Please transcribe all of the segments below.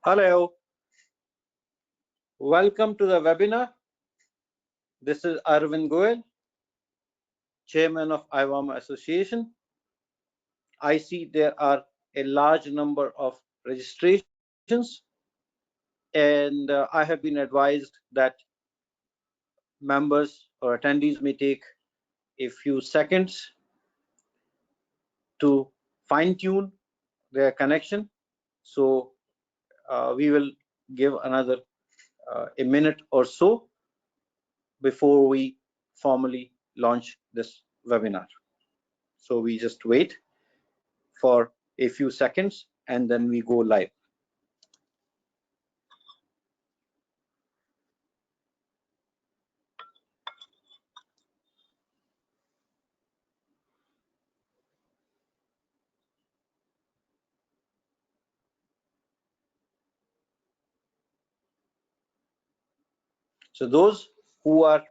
Hello, welcome to the webinar. This is Arvind Goel, Chairman of IVAMA Association. I see there are a large number of registrations, and I have been advised that members or attendees may take a few seconds to fine-tune their connection. So we will give another a minute or so before we formally launch this webinar. So we just wait for a few seconds and then we go live. So those who are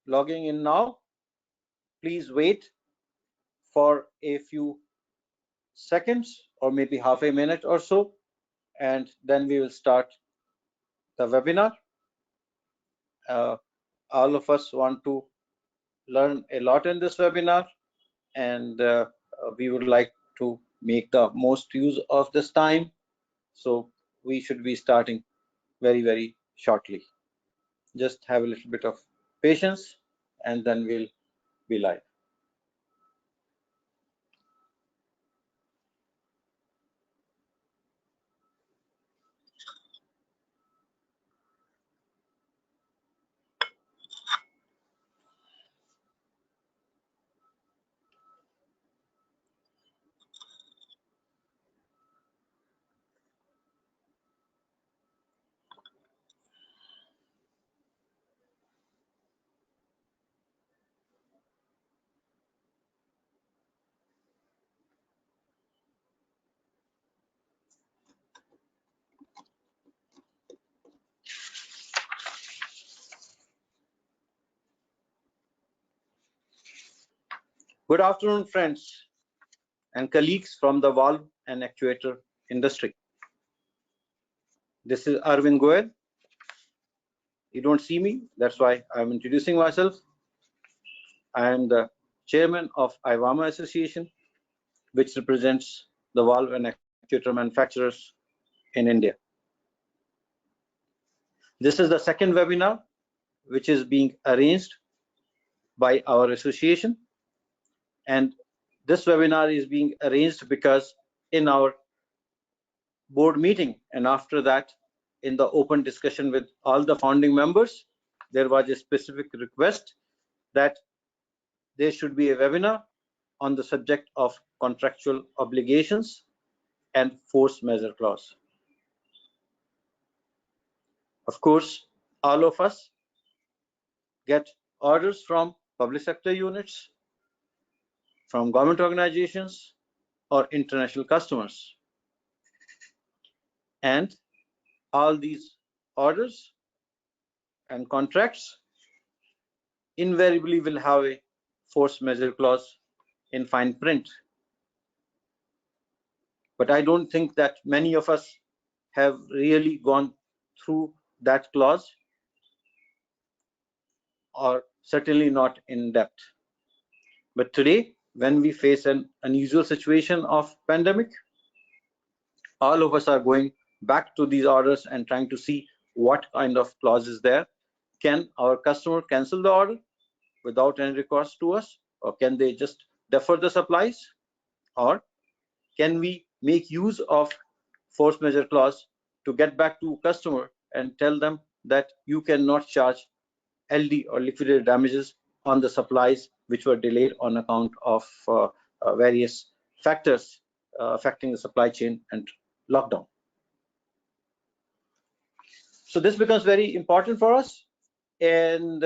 logging in now, please wait for a few seconds or maybe half a minute or so, and then we will start the webinar. All of us want to learn a lot in this webinar, and we would like to make the most use of this time. So we should be starting very shortly. Just have a little bit of patience and then we'll be live. Good afternoon, friends and colleagues from the valve and actuator industry. This is Arvind Goel. You don't see me, that's why I'm introducing myself. I am the chairman of IVAMA Association, which represents the valve and actuator manufacturers in India. This is the second webinar which is being arranged by our association, and this webinar is being arranged because in our board meeting and after that in the open discussion with all the founding members, there was a specific request that there should be a webinar on the subject of contractual obligations and force majeure clause. Of course, all of us get orders from public sector units, from government organizations or international customers, and all these orders and contracts invariably will have a force majeure clause in fine print. But I don't think that many of us have really gone through that clause, or certainly not in depth. But today, when we face an unusual situation of pandemic, all of us are going back to these orders and trying to see what kind of clause is there. Can our customer cancel the order without any recourse to us, or can they just defer the supplies, or can we make use of force majeure clause to get back to customer and tell them that you cannot charge LD or liquidated damages on the supplies which were delayed on account of various factors affecting the supply chain and lockdown. So this becomes very important for us, and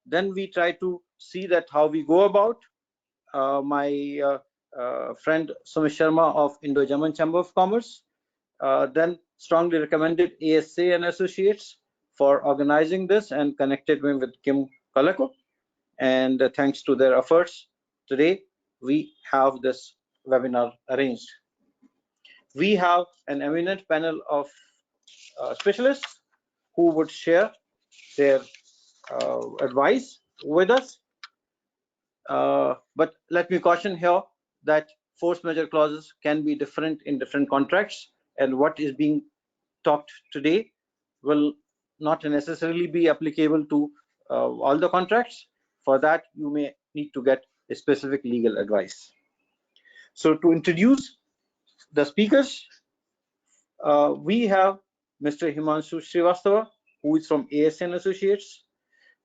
then we try to see that how we go about. My friend Sumit Sharma of Indo-German Chamber of Commerce then strongly recommended ASA and Associates for organizing this and connected me with Kim Kalako, and thanks to their efforts, today we have this webinar arranged. We have an eminent panel of specialists who would share their advice with us. But let me caution here that force majeure clauses can be different in different contracts, and what is being talked today will not necessarily be applicable to all the contracts. For that, you may need to get a specific legal advice. So to introduce the speakers, we have Mr. Himanshu Srivastava, who is from ASN Associates,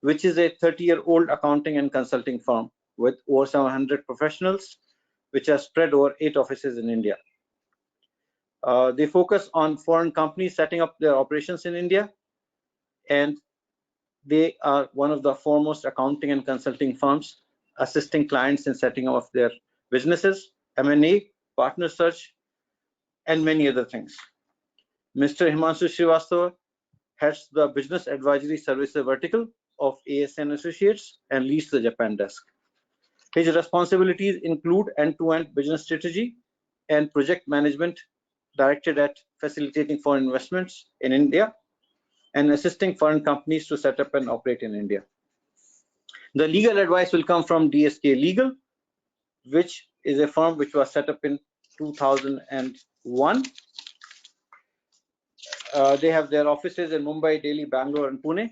which is a 30-year-old accounting and consulting firm with over 700 professionals, which are spread over 8 offices in India. They focus on foreign companies setting up their operations in India, and they are one of the foremost accounting and consulting firms assisting clients in setting up their businesses, M&A, partner search, and many other things. Mr. Himanshu Srivastava heads the business advisory services vertical of ASN Associates and leads the Japan desk. His responsibilities include end-to-end business strategy and project management directed at facilitating foreign investments in India and assisting foreign companies to set up and operate in India. The legal advice will come from DSK Legal, which is a firm which was set up in 2001. They have their offices in Mumbai, Delhi, Bangalore, and Pune.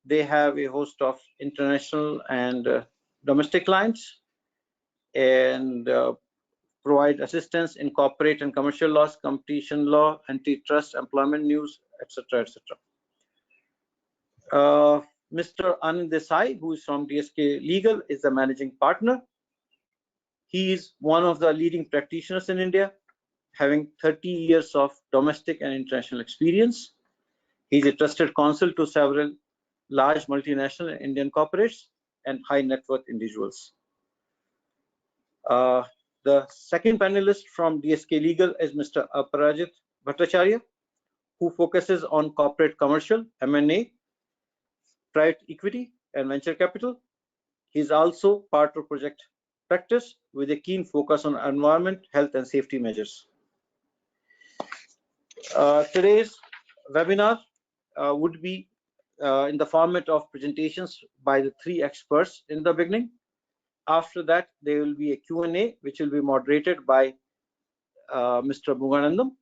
They have a host of international and domestic clients, and provide assistance in corporate and commercial laws, competition law, antitrust, employment news, etc., etc. Mr. Anand Desai, who is from DSK Legal, is the managing partner. He is one of the leading practitioners in India, having 30 years of domestic and international experience. He is a trusted counsel to several large multinational and Indian corporates and high net worth individuals. The second panelist from DSK Legal is Mr. Aparajit Bhattacharya, who focuses on corporate commercial, M&A, private equity, and venture capital. He is also part of project practice with a keen focus on environment, health, and safety measures. Today's webinar would be in the format of presentations by the 3 experts in the beginning. After that, there will be a Q&A, which will be moderated by Mr. Muganandam,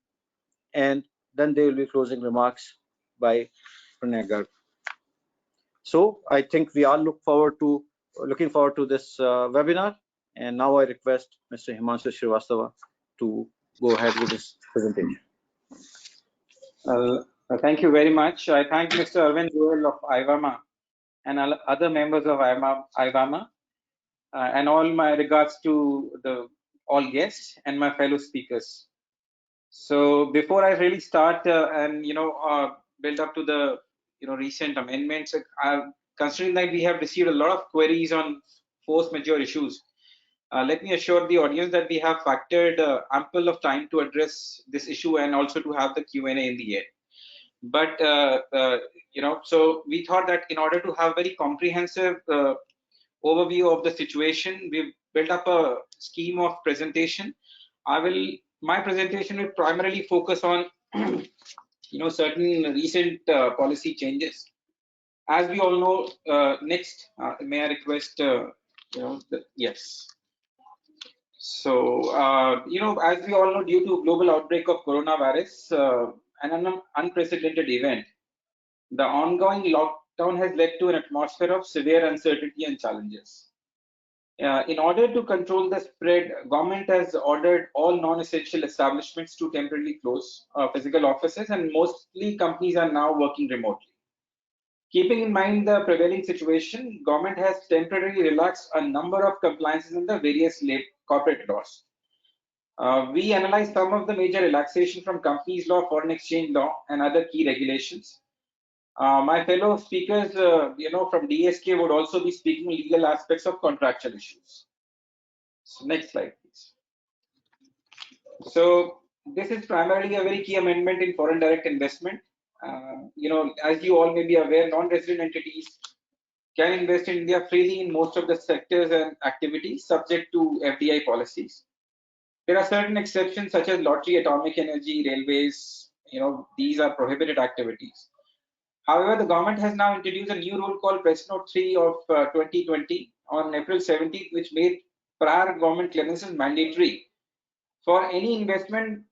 and then there will be closing remarks by Pranay Garg. So I think we are looking forward to this webinar, and now I request Mr. Himanshu Srivastava to go ahead with this presentation. Thank you very much. I thank Mr. Arvind Goel of IVAMA and other members of IVAMA, and all my regards to all guests and my fellow speakers. So before I really start and build up to the recent amendments, considering that we have received a lot of queries on force majeure issues, let me assure the audience that we have factored ample of time to address this issue and also to have the Q&A in the end. But so we thought that in order to have very comprehensive overview of the situation, we've built up a scheme of presentation. My presentation will primarily focus on certain recent policy changes. As we all know, next, may I request, yes. So, as we all know, due to global outbreak of coronavirus, an unprecedented event, the ongoing lockdown has led to an atmosphere of severe uncertainty and challenges. In order to control the spread, government has ordered all non-essential establishments to temporarily close physical offices, and mostly companies are now working remotely. Keeping in mind the prevailing situation, government has temporarily relaxed a number of compliances in the various corporate laws. We analyzed some of the major relaxation from companies law, foreign exchange law, and other key regulations. My fellow speakers, from DSK would also be speaking legal aspects of contractual issues. So next slide, please. So this is primarily a very key amendment in foreign direct investment. As you all may be aware, non-resident entities can invest in India freely in most of the sectors and activities subject to FDI policies. There are certain exceptions such as lottery, atomic energy, railways, these are prohibited activities. However, the government has now introduced a new rule called Press Note 3 of 2020 on April 17th, which made prior government clearances mandatory for any investment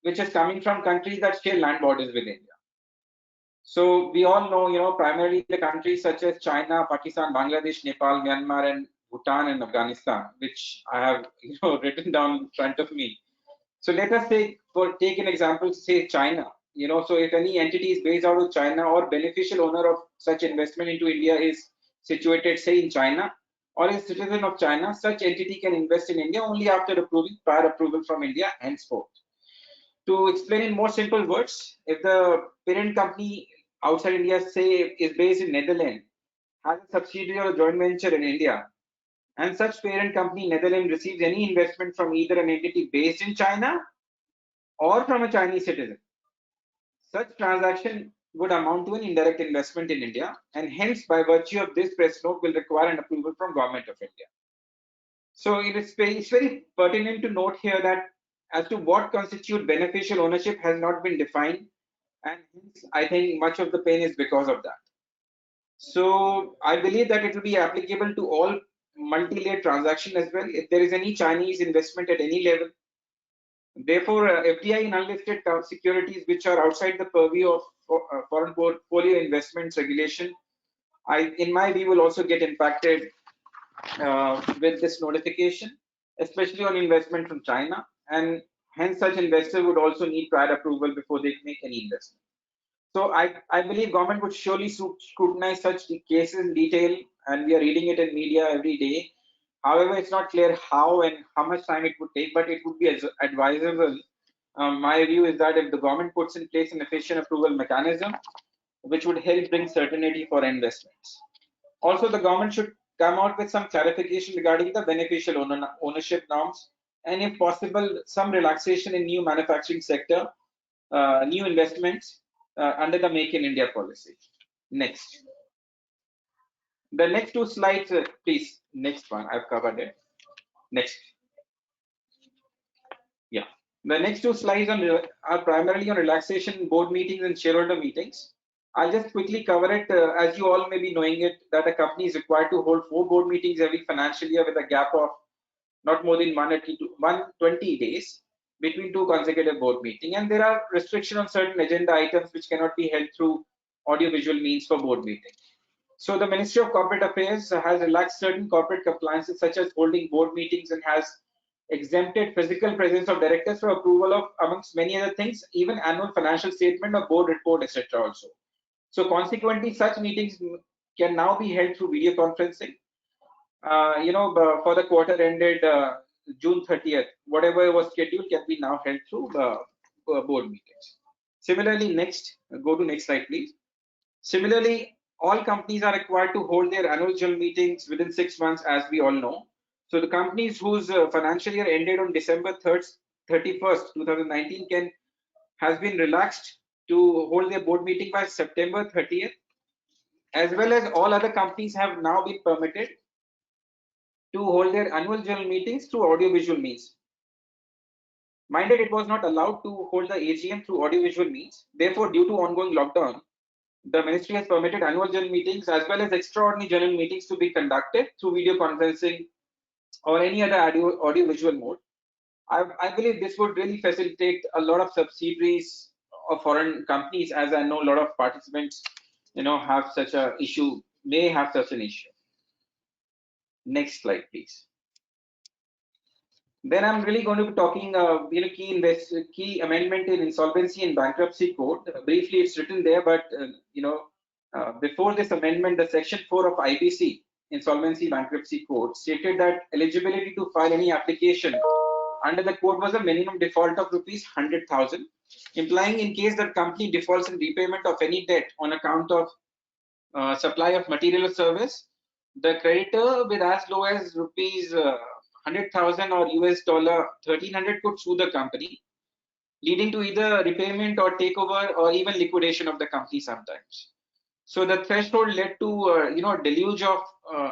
which is coming from countries that share land borders with India. So we all know, primarily the countries such as China, Pakistan, Bangladesh, Nepal, Myanmar, and Bhutan and Afghanistan, which I have written down in front of me. So let us take an example, say China. So if any entity is based out of China or beneficial owner of such investment into India is situated, say, in China or is citizen of China, such entity can invest in India only after prior approval from India henceforth. To explain in more simple words, if the parent company outside India, say, is based in Netherlands, has a subsidiary or a joint venture in India, and such parent company Netherlands receives any investment from either an entity based in China or from a Chinese citizen, such transaction would amount to an indirect investment in India, and hence by virtue of this press note will require an approval from Government of India. So it's very pertinent to note here that as to what constitutes beneficial ownership has not been defined, and hence I think much of the pain is because of that. So I believe that it will be applicable to all multi-layered transaction as well. If there is any Chinese investment at any level, therefore FDI in unlisted securities which are outside the purview of foreign portfolio investments regulation, in my view, will also get impacted with this notification, especially on investment from China, and hence such investor would also need prior approval before they make any investment. So I believe government would surely scrutinize such cases in detail, and we are reading it in media every day. However, it's not clear how and how much time it would take, but it would be advisable. My view is that if the government puts in place an efficient approval mechanism, which would help bring certainty for investments. Also, the government should come out with some clarification regarding the beneficial ownership norms, and if possible, some relaxation in new manufacturing sector, new investments under the Make in India policy. Next. The next two slides, please. Next one, I've covered it. Next. Yeah. The next two slides are primarily on relaxation in board meetings and shareholder meetings. I'll just quickly cover it. As you all may be knowing it, that a company is required to hold 4 board meetings every financial year with a gap of not more than 120 days between 2 consecutive board meetings. And there are restrictions on certain agenda items which cannot be held through audiovisual means for board meetings. So the Ministry of Corporate Affairs has relaxed certain corporate compliances such as holding board meetings and has exempted physical presence of directors for approval of, amongst many other things, even annual financial statement or board report, etc. also. So consequently, such meetings can now be held through video conferencing. For the quarter ended June 30th, whatever was scheduled can be now held through board meetings. Similarly, go to next slide, please. Similarly, all companies are required to hold their annual general meetings within 6 months, as we all know. So the companies whose financial year ended on December 31st, 2019 has been relaxed to hold their board meeting by September 30th, as well as all other companies have now been permitted to hold their annual general meetings through audiovisual means. Minded, it was not allowed to hold the AGM through audiovisual means. Therefore, due to ongoing lockdown, the ministry has permitted annual general meetings as well as extraordinary general meetings to be conducted through video conferencing or any other audiovisual mode. I believe this would really facilitate a lot of subsidiaries of foreign companies, as I know a lot of participants, have such a issue, may have such an issue. Next slide, please. Then I'm really going to be talking, key amendment in insolvency and bankruptcy code. Briefly, it's written there, but before this amendment, the section 4 of IBC, Insolvency Bankruptcy Code, stated that eligibility to file any application under the code was a minimum default of rupees 100,000, implying in case the company defaults in repayment of any debt on account of supply of material or service, the creditor with as low as rupees 100,000 or US dollar 1,300 could sue the company, leading to either repayment or takeover or even liquidation of the company sometimes. So the threshold led to a deluge of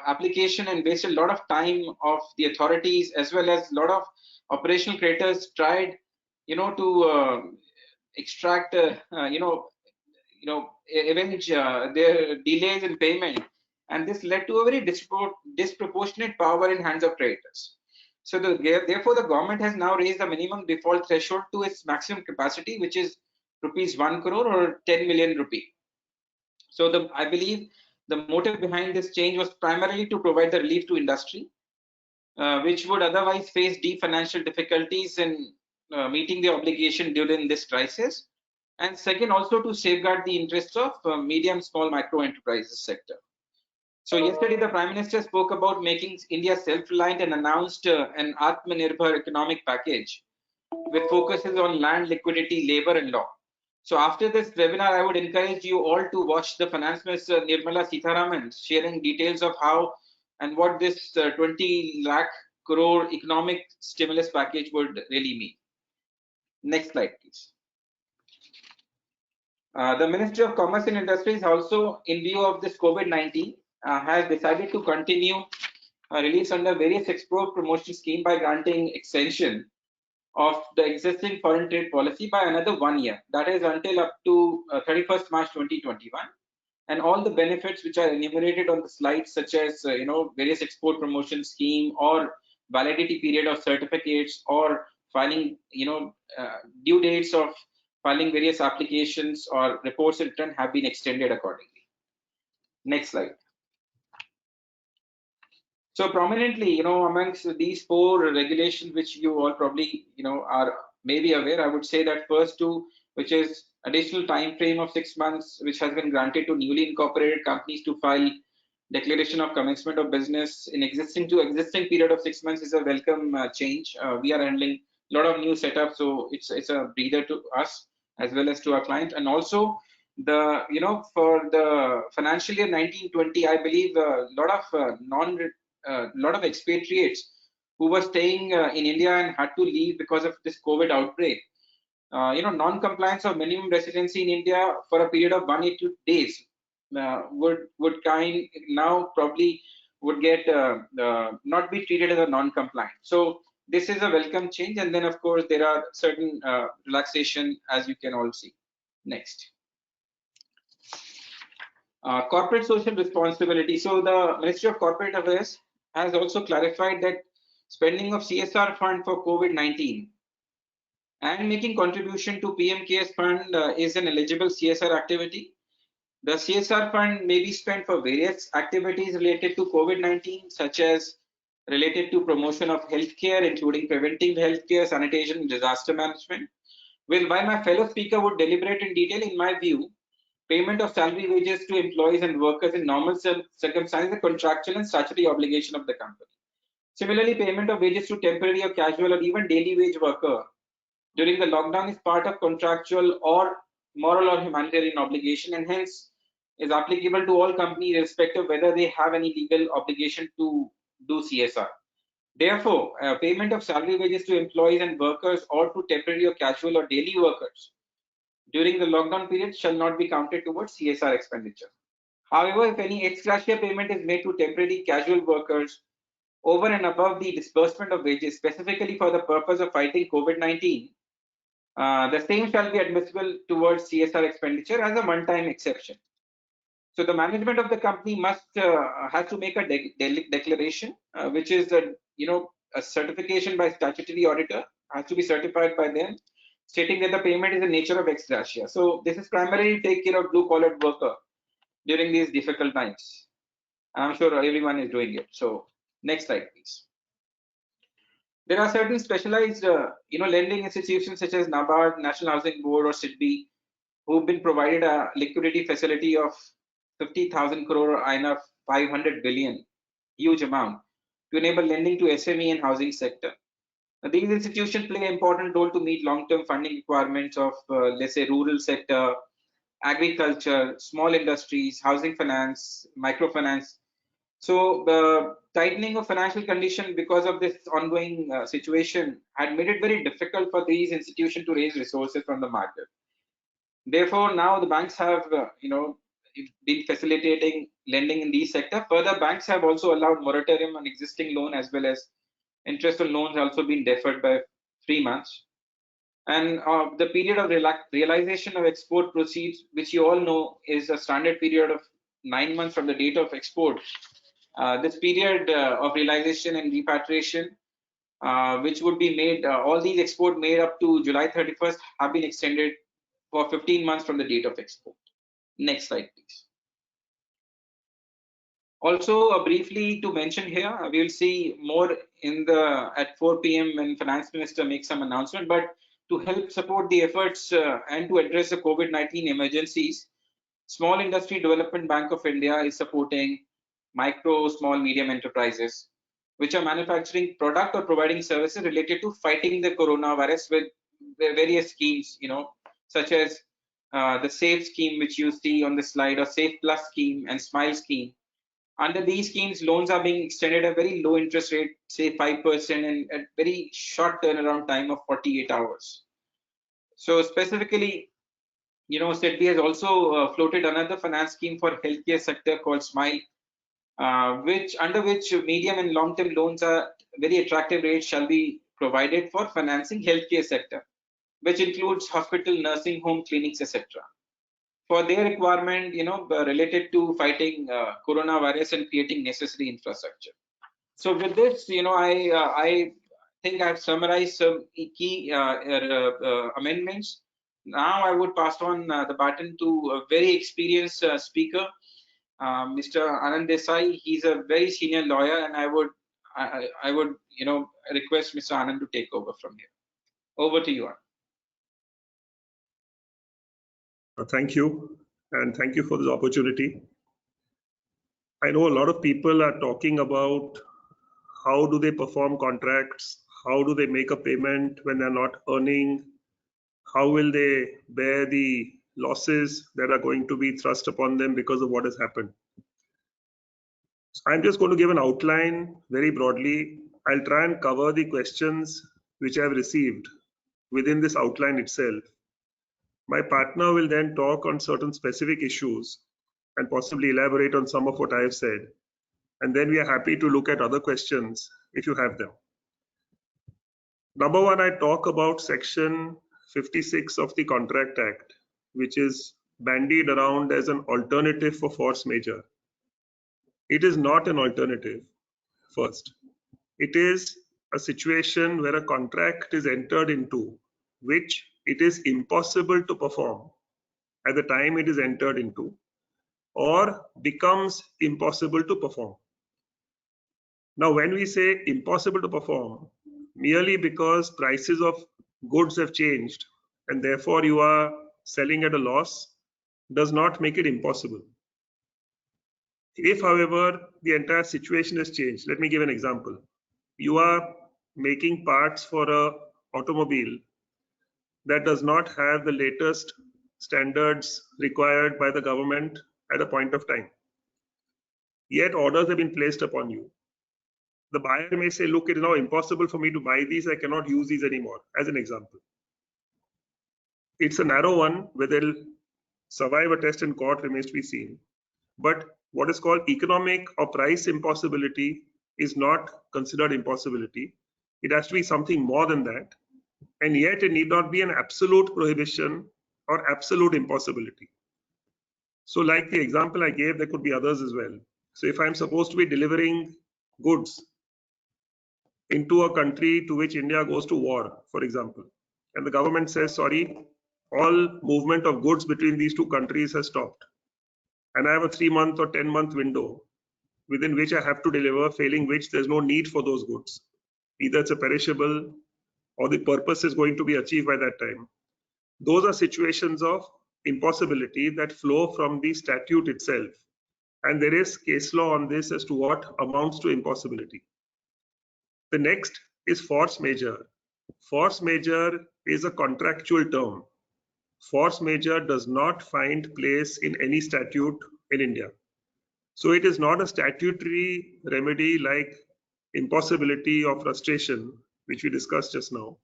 application and wasted a lot of time of the authorities, as well as a lot of operational creditors tried to extract, avenge their delays in payment, and this led to a very disproportionate power in hands of creditors. So therefore, the government has now raised the minimum default threshold to its maximum capacity, which is rupees 1 crore or 10 million rupee. So I believe the motive behind this change was primarily to provide the relief to industry, which would otherwise face deep financial difficulties in meeting the obligation during this crisis. And second, also to safeguard the interests of medium, small, micro enterprises sector. So yesterday, the Prime Minister spoke about making India self-reliant and announced an Atmanirbhar economic package with focuses on land, liquidity, labor, and law. So after this webinar, I would encourage you all to watch the Finance Minister Nirmala Sitharaman sharing details of how and what this 20 lakh crore economic stimulus package would really mean. Next slide, please. The Ministry of Commerce and Industries also, in view of this COVID-19, has decided to continue reliefs under various export promotion scheme by granting extension of the existing foreign trade policy by another 1 year, that is until up to 31st March 2021, and all the benefits which are enumerated on the slide, such as various export promotion scheme or validity period of certificates or filing due dates of filing various applications or reports in return have been extended accordingly. Next slide. So prominently, amongst these 4 regulations, which you all probably, are maybe aware, I would say that first 2, which is additional time frame of 6 months, which has been granted to newly incorporated companies to file declaration of commencement of business in existing period of 6 months, is a welcome change. We are handling a lot of new setups, so it's a breather to us as well as to our client. And also the for the financial year 1920, I believe a lot of expatriates who were staying in India and had to leave because of this COVID outbreak. Non-compliance of minimum residency in India for a period of 180 days would now probably would get not be treated as a non-compliant. So this is a welcome change, and then of course there are certain relaxation, as you can all see. Next. Corporate social responsibility. So the Ministry of Corporate Affairs has also clarified that spending of CSR fund for COVID-19 and making contribution to PM CARES fund is an eligible CSR activity. The CSR fund may be spent for various activities related to COVID-19, such as related to promotion of healthcare, including preventive healthcare, sanitation, and disaster management. While my fellow speaker would deliberate in detail, in my view, payment of salary wages to employees and workers in normal circumstances is a contractual and statutory obligation of the company. Similarly, payment of wages to temporary or casual or even daily wage worker during the lockdown is part of contractual or moral or humanitarian obligation, and hence is applicable to all companies irrespective of whether they have any legal obligation to do CSR. Therefore, payment of salary wages to employees and workers or to temporary or casual or daily workers during the lockdown period shall not be counted towards CSR expenditure. However, if any ex gratia payment is made to temporary casual workers over and above the disbursement of wages specifically for the purpose of fighting COVID-19, the same shall be admissible towards CSR expenditure as a one-time exception. So the management of the company must has to make a declaration, which is a certification by statutory auditor, has to be certified by them, stating that the payment is in nature of ex gratia. So this is primarily to take care of blue-collar worker during these difficult times. I'm sure everyone is doing it. So next slide, please. There are certain specialized, lending institutions such as NABARD, National Housing Board, or SIDBI, who've been provided a liquidity facility of 50,000 crore INR, 500 billion, huge amount, to enable lending to SME and housing sector. These institutions play an important role to meet long-term funding requirements of, let's say, rural sector, agriculture, small industries, housing finance, microfinance. So the tightening of financial condition because of this ongoing situation had made it very difficult for these institutions to raise resources from the market. Therefore, now the banks have, been facilitating lending in these sector. Further, banks have also allowed moratorium on existing loan as well as interest on loans also been deferred by 3 months. And the period of realization of export proceeds, which you all know is a standard period of 9 months from the date of export. This period of realization and repatriation, which would be made, all these export made up to July 31st have been extended for 15 months from the date of export. Next slide, please. Also, briefly to mention here, we will see more in the at 4 p.m. when Finance Minister makes some announcement. But to help support the efforts and to address the COVID-19 emergencies, Small Industry Development Bank of India is supporting micro, small, medium enterprises which are manufacturing product or providing services related to fighting the coronavirus with various schemes, such as the SAFE scheme, which you see on the slide, or SAFE Plus scheme and SMILE scheme. Under these schemes, loans are being extended at very low interest rate, say 5%, and at very short turnaround time of 48 hours. So specifically, SEDBI has also floated another finance scheme for healthcare sector called SMILE, under which medium and long-term loans are very attractive rates shall be provided for financing healthcare sector, which includes hospital, nursing home, clinics, etc. for their requirement, related to fighting coronavirus and creating necessary infrastructure. So with this, I think I've summarized some key amendments. Now I would pass on the baton to a very experienced speaker, Mr. Anand Desai. He's a very senior lawyer, and I would request Mr. Anand to take over from here. Over to you, Anand. Thank you, and thank you for this opportunity. I know a lot of people are talking about how do they perform contracts, how do they make a payment when they're not earning, how will they bear the losses that are going to be thrust upon them because of what has happened. So I'm just going to give an outline very broadly. I'll try and cover the questions which I've received within this outline itself. My partner will then talk on certain specific issues and possibly elaborate on some of what I have said. And then we are happy to look at other questions if you have them. Number one, I talk about Section 56 of the Contract Act, which is bandied around as an alternative for force majeure. It is not an alternative, first. It is a situation where a contract is entered into which it is impossible to perform at the time it is entered into, or becomes impossible to perform. Now, when we say impossible to perform, merely because prices of goods have changed and therefore you are selling at a loss, does not make it impossible. If, however, the entire situation has changed, let me give an example. You are making parts for an automobile that does not have the latest standards required by the government at a point of time. Yet orders have been placed upon you. The buyer may say, look, it is now impossible for me to buy these, I cannot use these anymore, as an example. It's a narrow one, whether it'll survive a test in court remains to be seen. But what is called economic or price impossibility is not considered impossibility. It has to be something more than that. And yet it need not be an absolute prohibition or absolute impossibility. So like the example I gave, there could be others as well. So if I'm supposed to be delivering goods into a country to which India goes to war, for example, and the government says, sorry, all movement of goods between these two countries has stopped. And I have a 3-month or 10-month window within which I have to deliver, failing which there's no need for those goods. Either it's a perishable or the purpose is going to be achieved by that time. Those are situations of impossibility that flow from the statute itself. And there is case law on this as to what amounts to impossibility. The next is force majeure. Force majeure is a contractual term. Force majeure does not find place in any statute in India. So it is not a statutory remedy like impossibility or frustration, which we discussed just now.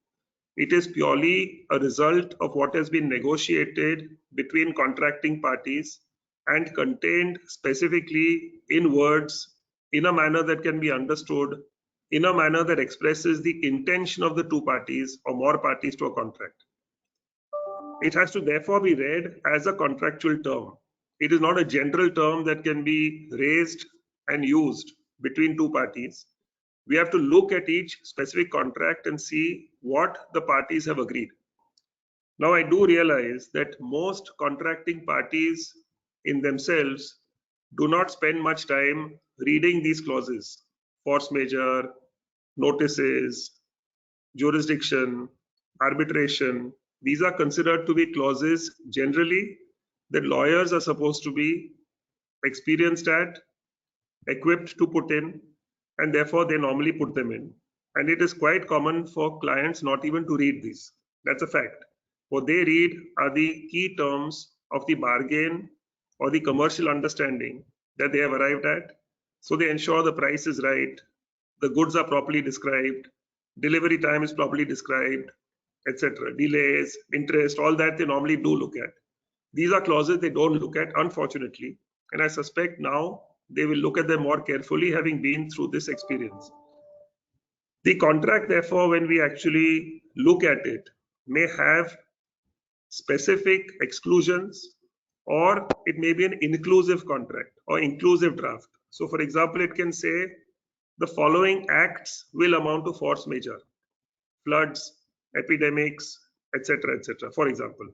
It is purely a result of what has been negotiated between contracting parties and contained specifically in words in a manner that can be understood, in a manner that expresses the intention of the two parties or more parties to a contract. It has to therefore be read as a contractual term. It is not a general term that can be raised and used between two parties. We have to look at each specific contract and see what the parties have agreed. Now, I do realize that most contracting parties in themselves do not spend much time reading these clauses: force majeure, notices, jurisdiction, arbitration. These are considered to be clauses generally that lawyers are supposed to be experienced at, equipped to put in, and therefore they normally put them in. And it is quite common for clients not even to read these. That's a fact. What they read are the key terms of the bargain or the commercial understanding that they have arrived at. So they ensure the price is right, the goods are properly described, delivery time is properly described, etc. Delays, interest, all that they normally do look at. These are clauses they don't look at, unfortunately, and I suspect now they will look at them more carefully, having been through this experience. The contract, therefore, when we actually look at it, may have specific exclusions, or it may be an inclusive contract or inclusive draft. So, for example, it can say the following acts will amount to force majeure: floods, epidemics, etc., etc., for example.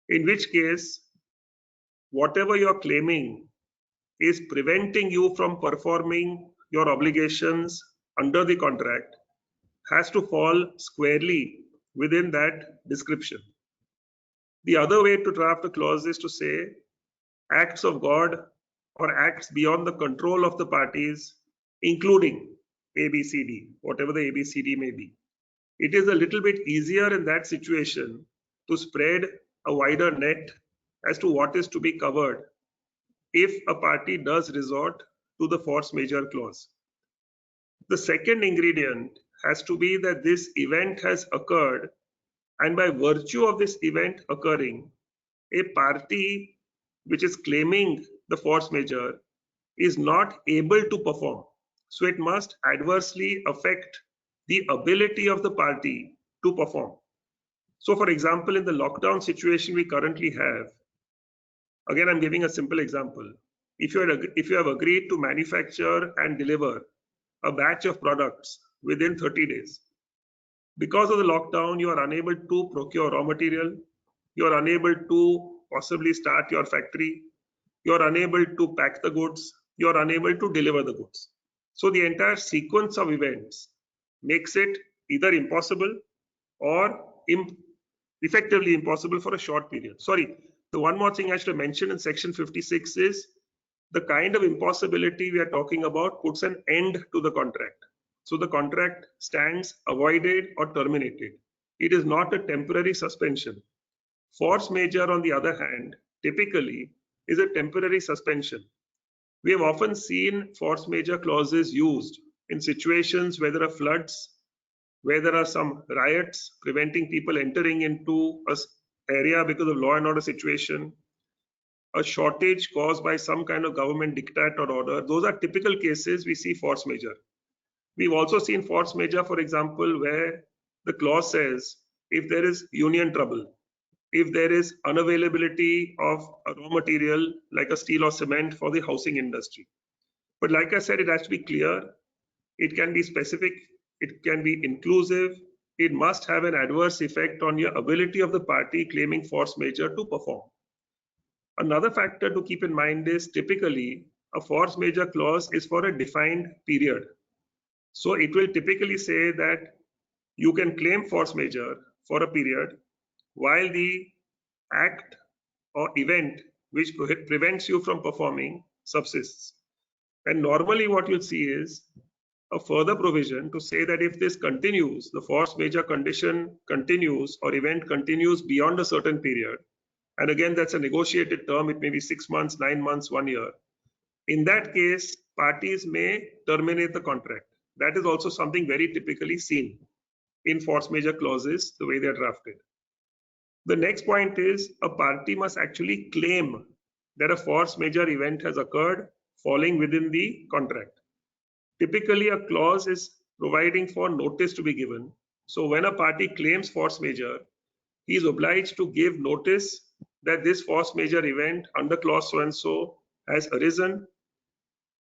In which case, whatever you're claiming is preventing you from performing your obligations under the contract has to fall squarely within that description. The other way to draft a clause is to say acts of God or acts beyond the control of the parties, including ABCD, whatever the ABCD may be. It is a little bit easier in that situation to spread a wider net as to what is to be covered if a party does resort to the force majeure clause. The second ingredient has to be that this event has occurred, and by virtue of this event occurring, a party which is claiming the force majeure is not able to perform. So it must adversely affect the ability of the party to perform. So, for example, in the lockdown situation we currently have, again, I'm giving a simple example. If you have agreed to manufacture and deliver a batch of products within 30 days, because of the lockdown, you are unable to procure raw material, you are unable to possibly start your factory, you are unable to pack the goods, you are unable to deliver the goods. So the entire sequence of events makes it either impossible or effectively impossible for a short period. Sorry, the one more thing I should mention in section 56 is the kind of impossibility we are talking about puts an end to the contract. So the contract stands avoided or terminated. It is not a temporary suspension. Force majeure, on the other hand, typically is a temporary suspension. We have often seen force majeure clauses used in situations where there are floods, where there are some riots preventing people entering into an area because of law and order situation, a shortage caused by some kind of government diktat or order. Those are typical cases we see force majeure. We've also seen force majeure, for example, where the clause says if there is union trouble, if there is unavailability of a raw material like a steel or cement for the housing industry. But like I said, it has to be clear, it can be specific, it can be inclusive, it must have an adverse effect on your ability of the party claiming force majeure to perform. Another factor to keep in mind is typically a force majeure clause is for a defined period. So it will typically say that you can claim force majeure for a period while the act or event which prevents you from performing subsists. And normally what you'll see is a further provision to say that if this continues, the force majeure condition continues or event continues beyond a certain period, and again that's a negotiated term, it may be 6 months, 9 months, 1 year. In that case, parties may terminate the contract. That is also something very typically seen in force majeure clauses, the way they are drafted. The next point is a party must actually claim that a force majeure event has occurred falling within the contract. Typically, a clause is providing for notice to be given. So when a party claims force majeure, he is obliged to give notice that this force majeure event under clause so and so has arisen.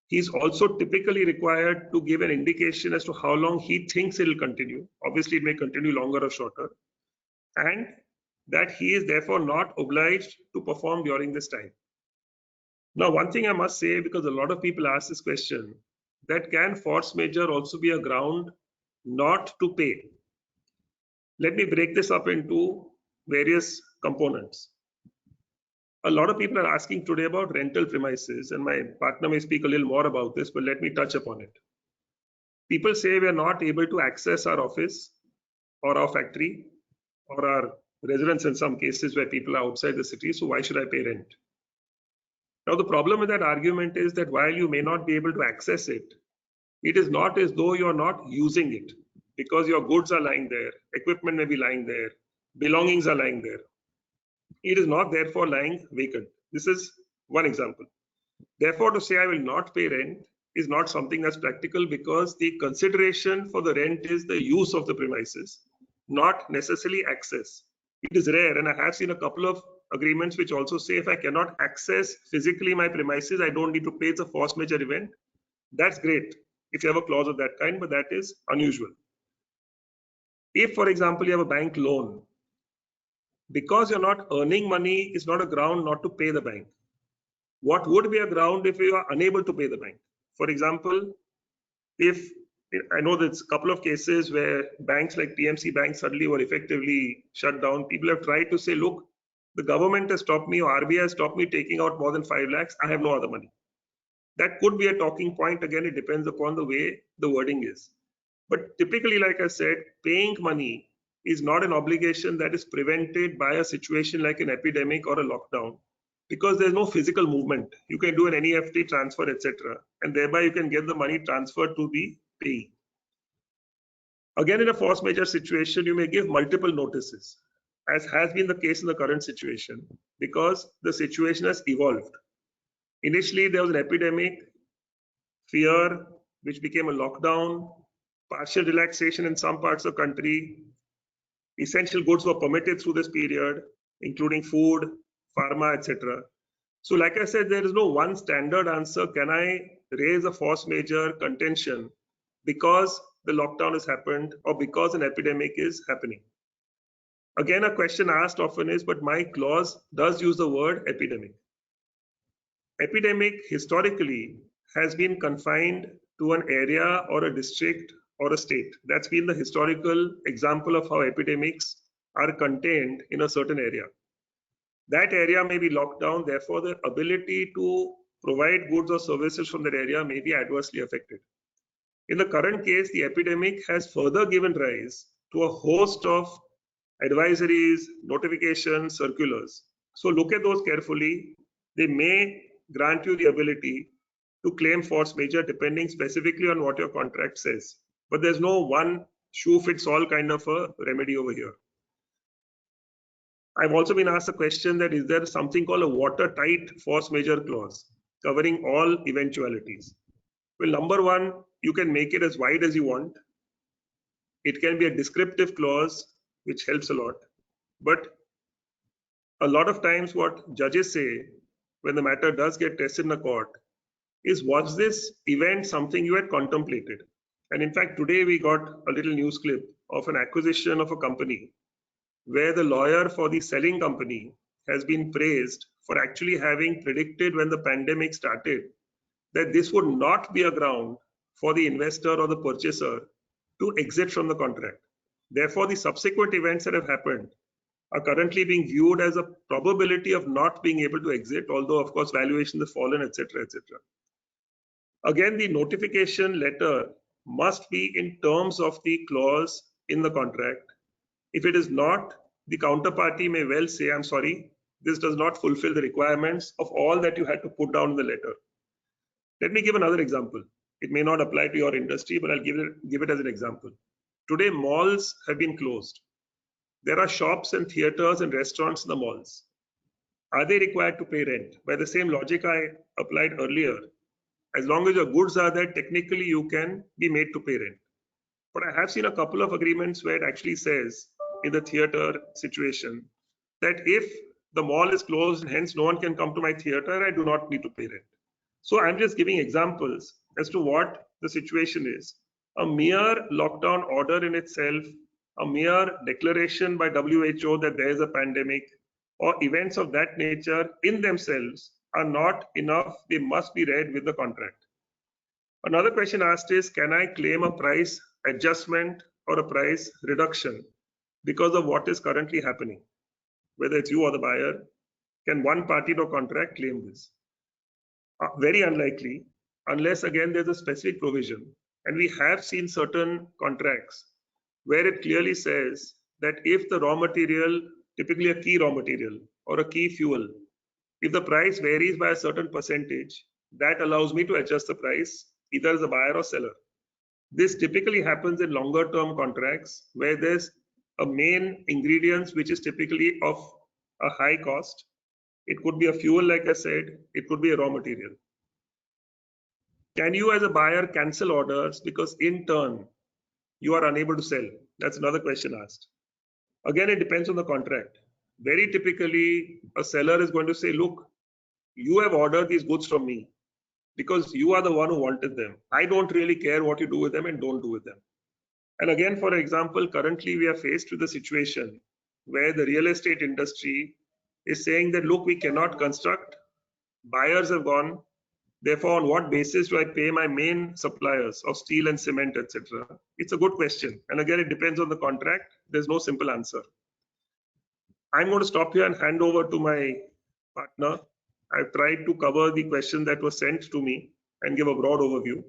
He is also typically required to give an indication as to how long he thinks it will continue. Obviously, it may continue longer or shorter, and that he is therefore not obliged to perform during this time. Now, one thing I must say, because a lot of people ask this question, that can force majeure also be a ground not to pay? Let me break this up into various components. A lot of people are asking today about rental premises, and my partner may speak a little more about this, but let me touch upon it. People say we are not able to access our office or our factory or our residence in some cases where people are outside the city, so why should I pay rent? Now, the problem with that argument is that while you may not be able to access it, it is not as though you are not using it, because your goods are lying there, equipment may be lying there, belongings are lying there. It is not therefore lying vacant. This is one example. Therefore, to say I will not pay rent is not something that's practical, because the consideration for the rent is the use of the premises, not necessarily access. It is rare, and I have seen a couple of agreements which also say if I cannot access physically my premises, I don't need to pay. It's a force majeure event. That's great if you have a clause of that kind, but that is unusual. If, for example, you have a bank loan, because you're not earning money is not a ground not to pay the bank. What would be a ground if you are unable to pay the bank? For example, if I know there's a couple of cases where banks like PMC banks suddenly were effectively shut down. People have tried to say, look, the government has stopped me, or RBI has stopped me taking out more than 5 lakhs. I have no other money. That could be a talking point. Again, it depends upon the way the wording is. But typically, like I said, paying money is not an obligation that is prevented by a situation like an epidemic or a lockdown, because there's no physical movement. You can do an NEFT transfer, etc., and thereby you can get the money transferred to the payee. Again, in a force majeure situation, you may give multiple notices, as has been the case in the current situation, because the situation has evolved. Initially, there was an epidemic, fear, which became a lockdown, partial relaxation in some parts of the country. Essential goods were permitted through this period, including food, pharma, etc. So like I said, there is no one standard answer. Can I raise a force majeure contention because the lockdown has happened or because an epidemic is happening? Again, a question asked often is, but my clause does use the word epidemic. Epidemic historically has been confined to an area or a district or a state. That's been the historical example of how epidemics are contained in a certain area. That area may be locked down, therefore the ability to provide goods or services from that area may be adversely affected. In the current case, the epidemic has further given rise to a host of advisories, notifications, circulars. So look at those carefully. They may grant you the ability to claim force majeure depending specifically on what your contract says. But there's no one shoe fits all kind of a remedy over here. I've also been asked a question that is there something called a watertight force majeure clause covering all eventualities? Well, number one, you can make it as wide as you want. It can be a descriptive clause, which helps a lot. But a lot of times what judges say when the matter does get tested in a court is, was this event something you had contemplated? And in fact, today we got a little news clip of an acquisition of a company where the lawyer for the selling company has been praised for actually having predicted when the pandemic started that this would not be a ground for the investor or the purchaser to exit from the contract. Therefore, the subsequent events that have happened are currently being viewed as a probability of not being able to exit, although of course valuations have fallen, etc., etc. Again, the notification letter must be in terms of the clause in the contract. If it is not, the counterparty may well say, I'm sorry, this does not fulfill the requirements of all that you had to put down in the letter. Let me give another example. It may not apply to your industry, but I'll give it as an example. Today, malls have been closed. There are shops and theaters and restaurants in the malls. Are they required to pay rent? By the same logic I applied earlier, as long as your goods are there, technically you can be made to pay rent. But I have seen a couple of agreements where it actually says in the theater situation that if the mall is closed and hence no one can come to my theater, I do not need to pay rent. So I'm just giving examples as to what the situation is. A mere lockdown order in itself, a mere declaration by WHO that there is a pandemic, or events of that nature in themselves are not enough. They must be read with the contract. Another question asked is, can I claim a price adjustment or a price reduction because of what is currently happening? Whether it's you or the buyer, can one party to a contract claim this? Very unlikely, unless again there's a specific provision. And we have seen certain contracts where it clearly says that if the raw material, typically a key raw material or a key fuel, if the price varies by a certain percentage, that allows me to adjust the price either as a buyer or seller. This typically happens in longer term contracts where there's a main ingredient which is typically of a high cost. It could be a fuel, like I said, it could be a raw material. Can you as a buyer cancel orders because in turn you are unable to sell? That's another question asked. Again, it depends on the contract. Very typically, a seller is going to say, look, you have ordered these goods from me because you are the one who wanted them. I don't really care what you do with them and don't do with them. And again, for example, currently we are faced with a situation where the real estate industry is saying that, look, we cannot construct. Buyers have gone. Therefore, on what basis do I pay my main suppliers of steel and cement, etc.? It's a good question. And again, it depends on the contract. There's no simple answer. I'm going to stop here and hand over to my partner. I've tried to cover the question that was sent to me and give a broad overview.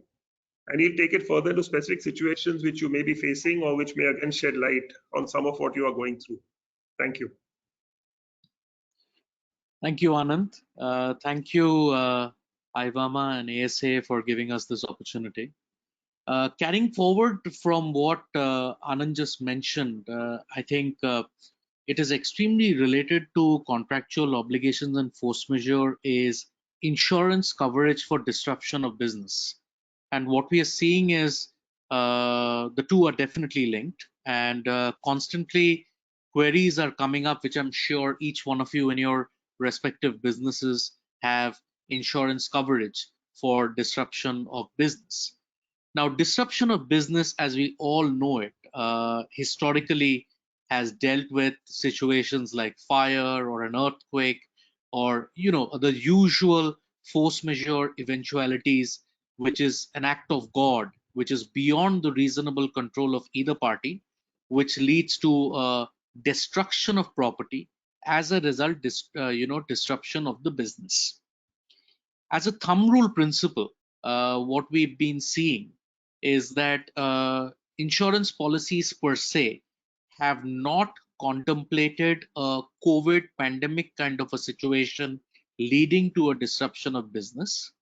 And he'll take it further to specific situations which you may be facing or which may again shed light on some of what you are going through. Thank you. Thank you, Anand. Thank you, IVAMA and ASA for giving us this opportunity. Carrying forward from what Anand just mentioned, I think it is extremely related to contractual obligations and force majeure is insurance coverage for disruption of business. And what we are seeing is the two are definitely linked, and constantly queries are coming up, which I'm sure each one of you in your respective businesses have insurance coverage for disruption of business. Now, disruption of business, as we all know it, historically has dealt with situations like fire or an earthquake or, the usual force majeure eventualities, which is an act of God, which is beyond the reasonable control of either party, which leads to destruction of property, as a result, disruption of the business. As a thumb rule principle, what we've been seeing is that insurance policies per se have not contemplated a COVID pandemic kind of a situation leading to a disruption of business.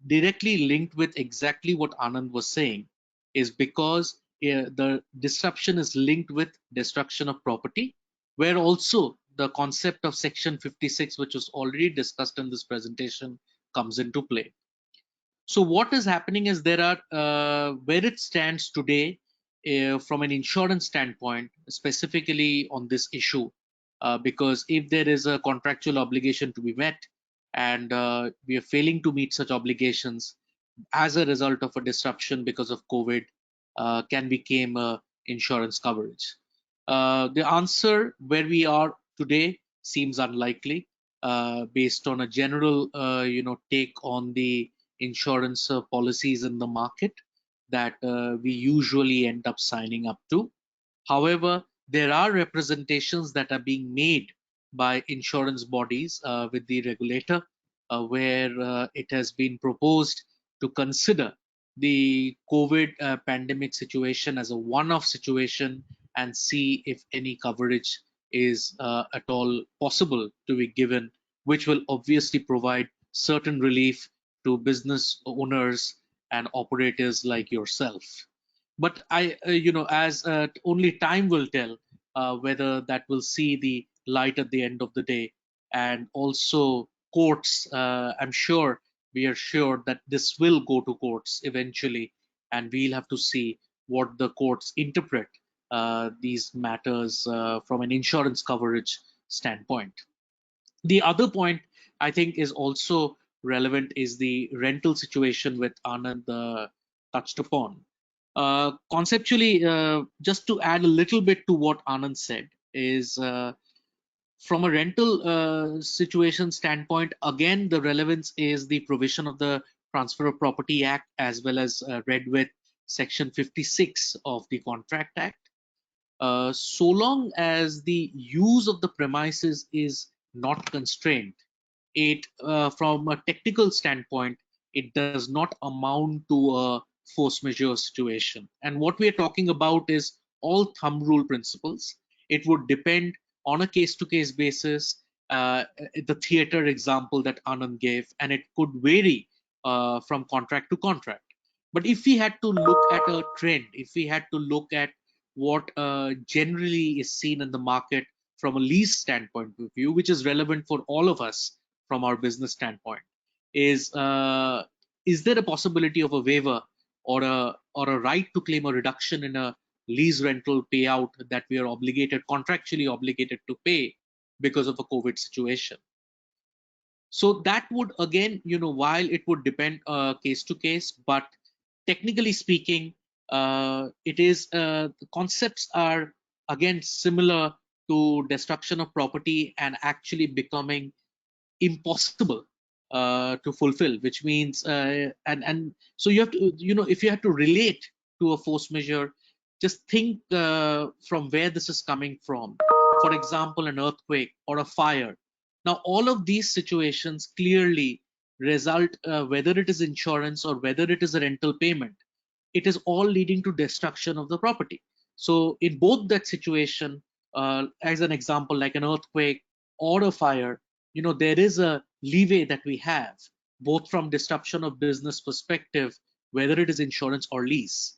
Directly linked with exactly what Anand was saying is because the disruption is linked with destruction of property, where also the concept of Section 56, which was already discussed in this presentation, comes into play. So what is happening is there are, where it stands today from an insurance standpoint, specifically on this issue, because if there is a contractual obligation to be met and we are failing to meet such obligations as a result of a disruption because of COVID, can become insurance coverage. The answer where we are today seems unlikely based on a general take on the insurance policies in the market that we usually end up signing up to. However, there are representations that are being made by insurance bodies with the regulator where it has been proposed to consider the COVID pandemic situation as a one-off situation and see if any coverage is at all possible to be given, which will obviously provide certain relief to business owners and operators like yourself. But as only time will tell whether that will see the light at the end of the day. And also courts, I'm sure we are sure that this will go to courts eventually, and we'll have to see what the courts interpret these matters from an insurance coverage standpoint. The other point I think is also relevant is the rental situation with Anand touched upon. Conceptually, just to add a little bit to what Anand said, is from a rental situation standpoint, again, the relevance is the provision of the Transfer of Property Act as well as read with Section 56 of the Contract Act. So long as the use of the premises is not constrained, it from a technical standpoint, it does not amount to a force majeure situation. And what we are talking about is all thumb rule principles. It would depend on a case-to-case basis, the theater example that Anand gave, and it could vary from contract to contract. But if we had to look at a trend, if we had to look at what generally is seen in the market from a lease standpoint of view, which is relevant for all of us from our business standpoint, is there a possibility of a waiver or a right to claim a reduction in a lease rental payout that we are contractually obligated to pay because of a COVID situation? So that would, again, while it would depend case to case, but technically speaking, the concepts are again similar to destruction of property and actually becoming impossible to fulfill, which means and so you have to, if you have to relate to a force majeure, just think from where this is coming from. For example, an earthquake or a fire. Now, all of these situations clearly result, whether it is insurance or whether it is a rental payment, it is all leading to destruction of the property. So in both that situation, as an example, like an earthquake or a fire, there is a leeway that we have, both from disruption of business perspective, whether it is insurance or lease.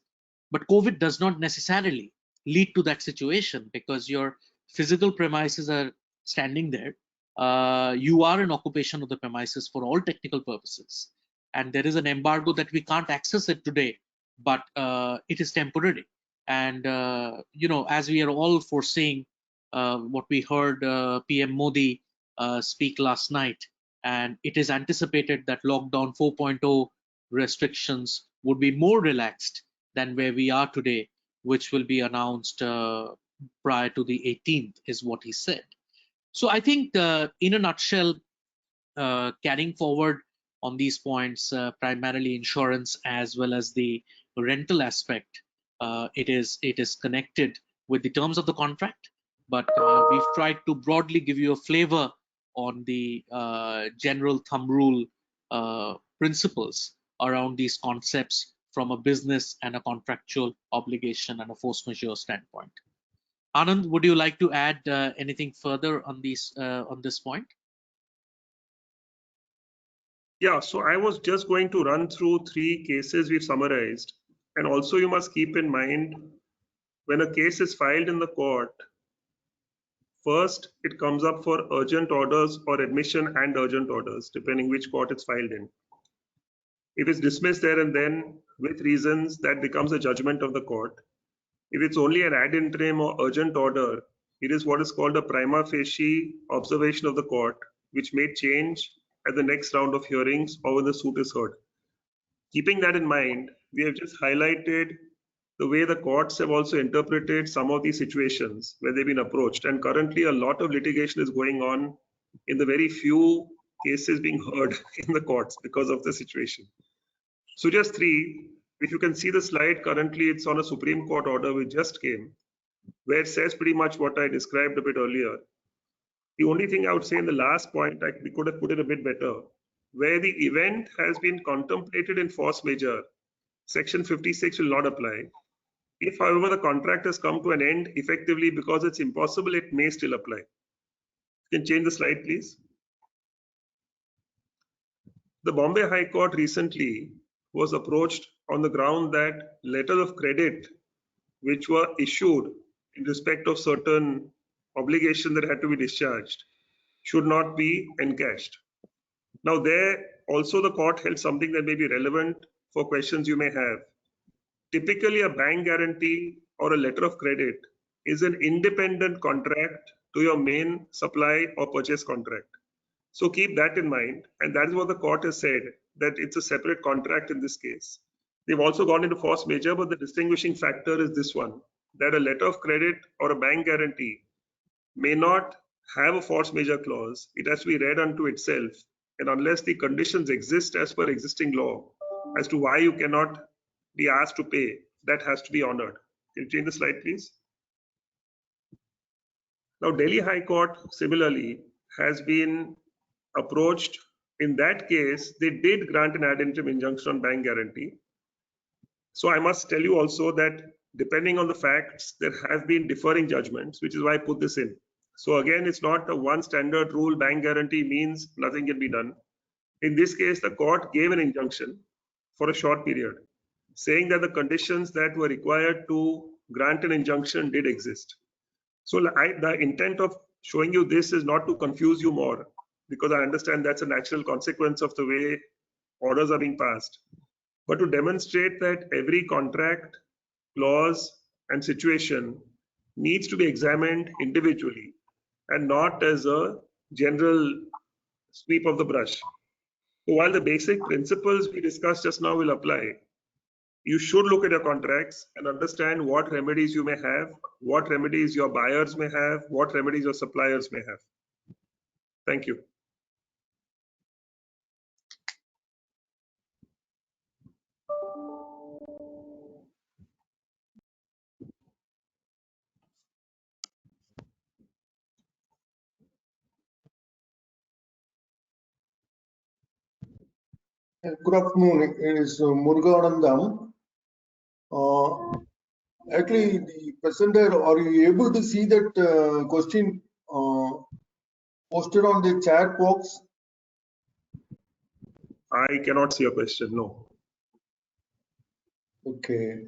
But COVID does not necessarily lead to that situation because your physical premises are standing there. You are in occupation of the premises for all technical purposes. And there is an embargo that we can't access it today, but it is temporary. And, as we are all foreseeing what we heard PM Modi speak last night, and it is anticipated that lockdown 4.0 restrictions would be more relaxed than where we are today, which will be announced prior to the 18th, is what he said. So I think in a nutshell, carrying forward on these points, primarily insurance as well as the rental aspect, it is connected with the terms of the contract, but we've tried to broadly give you a flavor on the general thumb rule principles around these concepts from a business and a contractual obligation and a force majeure standpoint. Anand, would you like to add anything further on this point? Yeah, so I was just going to run through 3 cases we've summarized. And also you must keep in mind, when a case is filed in the court, first it comes up for urgent orders or admission and urgent orders, depending which court it's filed in. If it's dismissed there and then with reasons, that becomes a judgment of the court. If it's only an ad interim or urgent order, it is what is called a prima facie observation of the court, which may change at the next round of hearings or when the suit is heard. Keeping that in mind, we have just highlighted the way the courts have also interpreted some of these situations where they've been approached. And currently a lot of litigation is going on in the very few cases being heard in the courts because of the situation. So just 3, if you can see the slide, currently it's on a Supreme Court order which just came, where it says pretty much what I described a bit earlier. The only thing I would say in the last point, we could have put it a bit better, where the event has been contemplated in force majeure, Section 56 will not apply. If, however, the contract has come to an end effectively because it's impossible, it may still apply. You can change the slide, please. The Bombay High Court recently was approached on the ground that letters of credit which were issued in respect of certain obligation that had to be discharged should not be encashed. Now there also the court held something that may be relevant for questions you may have. Typically a bank guarantee or a letter of credit is an independent contract to your main supply or purchase contract. So keep that in mind, and that is what the court has said, that it's a separate contract in this case. They've also gone into force majeure, but the distinguishing factor is this one, that a letter of credit or a bank guarantee may not have a force majeure clause. It has to be read unto itself, and unless the conditions exist as per existing law as to why you cannot be asked to pay, that has to be honored. Can you change the slide, please? Now, Delhi High Court similarly has been approached. In that case, they did grant an ad interim injunction on bank guarantee. So I must tell you also that depending on the facts, there have been differing judgments, which is why I put this in. So again, it's not a one standard rule, bank guarantee means nothing can be done. In this case, the court gave an injunction for a short period, saying that the conditions that were required to grant an injunction did exist. So the intent of showing you this is not to confuse you more, because I understand that's a natural consequence of the way orders are being passed, but to demonstrate that every contract, clause, and situation needs to be examined individually and not as a general sweep of the brush. So while the basic principles we discussed just now will apply, you should look at your contracts and understand what remedies you may have, what remedies your buyers may have, what remedies your suppliers may have. Thank you. Good afternoon. It is Muruganandam. Actually, the presenter, are you able to see that question posted on the chat box? I cannot see a question, no. Okay.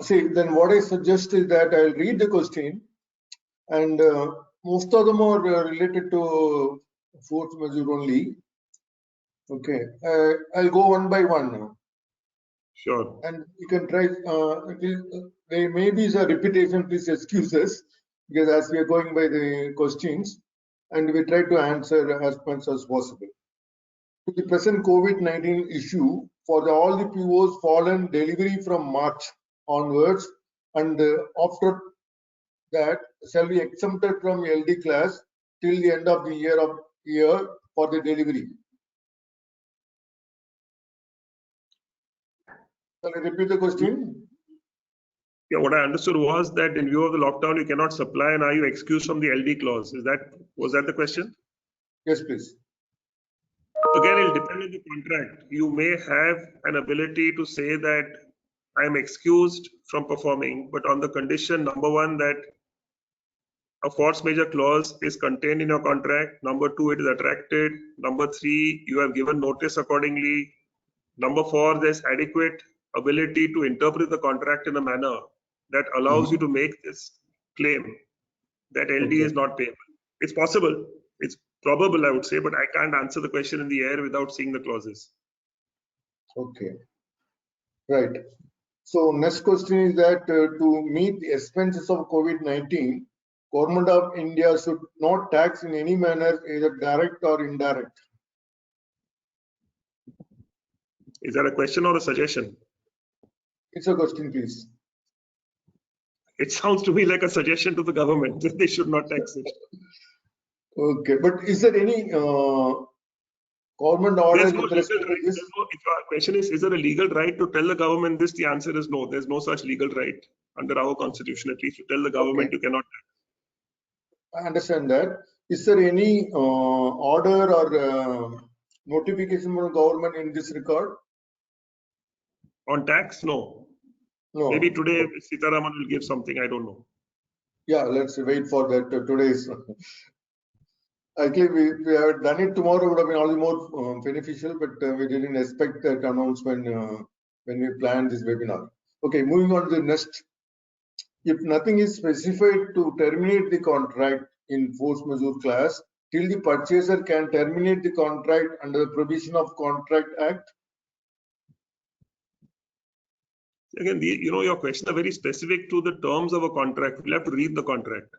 See, then what I suggest is that I'll read the question, and most of them are related to force majeure only. Okay. I'll go one by one now. Sure. And you can try, there may be some repetition, please excuse us, because as we are going by the questions, and we try to answer as much as possible. To the present COVID-19 issue, for all the POs fallen delivery from March onwards, and after that, shall be exempted from LD class till the end of the year for the delivery. Shall I repeat the question? Yeah, what I understood was that in view of the lockdown, you cannot supply, and are you excused from the LD clause? Was that the question? Yes, please. Again, it'll depend on the contract. You may have an ability to say that I am excused from performing, but on the condition, number one, that a force majeure clause is contained in your contract. Number two, it is attracted. Number three, you have given notice accordingly. Number four, there's adequate ability to interpret the contract in a manner that allows you to make this claim that LD is not payable. It's possible. It's probable, I would say, but I can't answer the question in the air without seeing the clauses. Okay. Right. So next question is that to meet the expenses of COVID-19, Government of India should not tax in any manner, either direct or indirect. Is that a question or a suggestion? It's a question, please. It sounds to me like a suggestion to the government that they should not tax it. Okay, but is there any government order with respect to this? If your question is there a legal right to tell the government this? The answer is no. There's no such legal right under our constitution. At least to tell the government you cannot tax. I understand that. Is there any order or notification from the government in this regard? On tax, no. No. Maybe today Sitaraman will give something. I don't know. Yeah, let's wait for that. Today's. Actually, we have done it tomorrow would have been all the more beneficial, but we didn't expect that announcement when we planned this webinar. Okay, moving on to the next. If nothing is specified to terminate the contract in force majeure class, till the purchaser can terminate the contract under the provision of Contract Act. Again, your questions are very specific to the terms of a contract. We'll have to read the contract.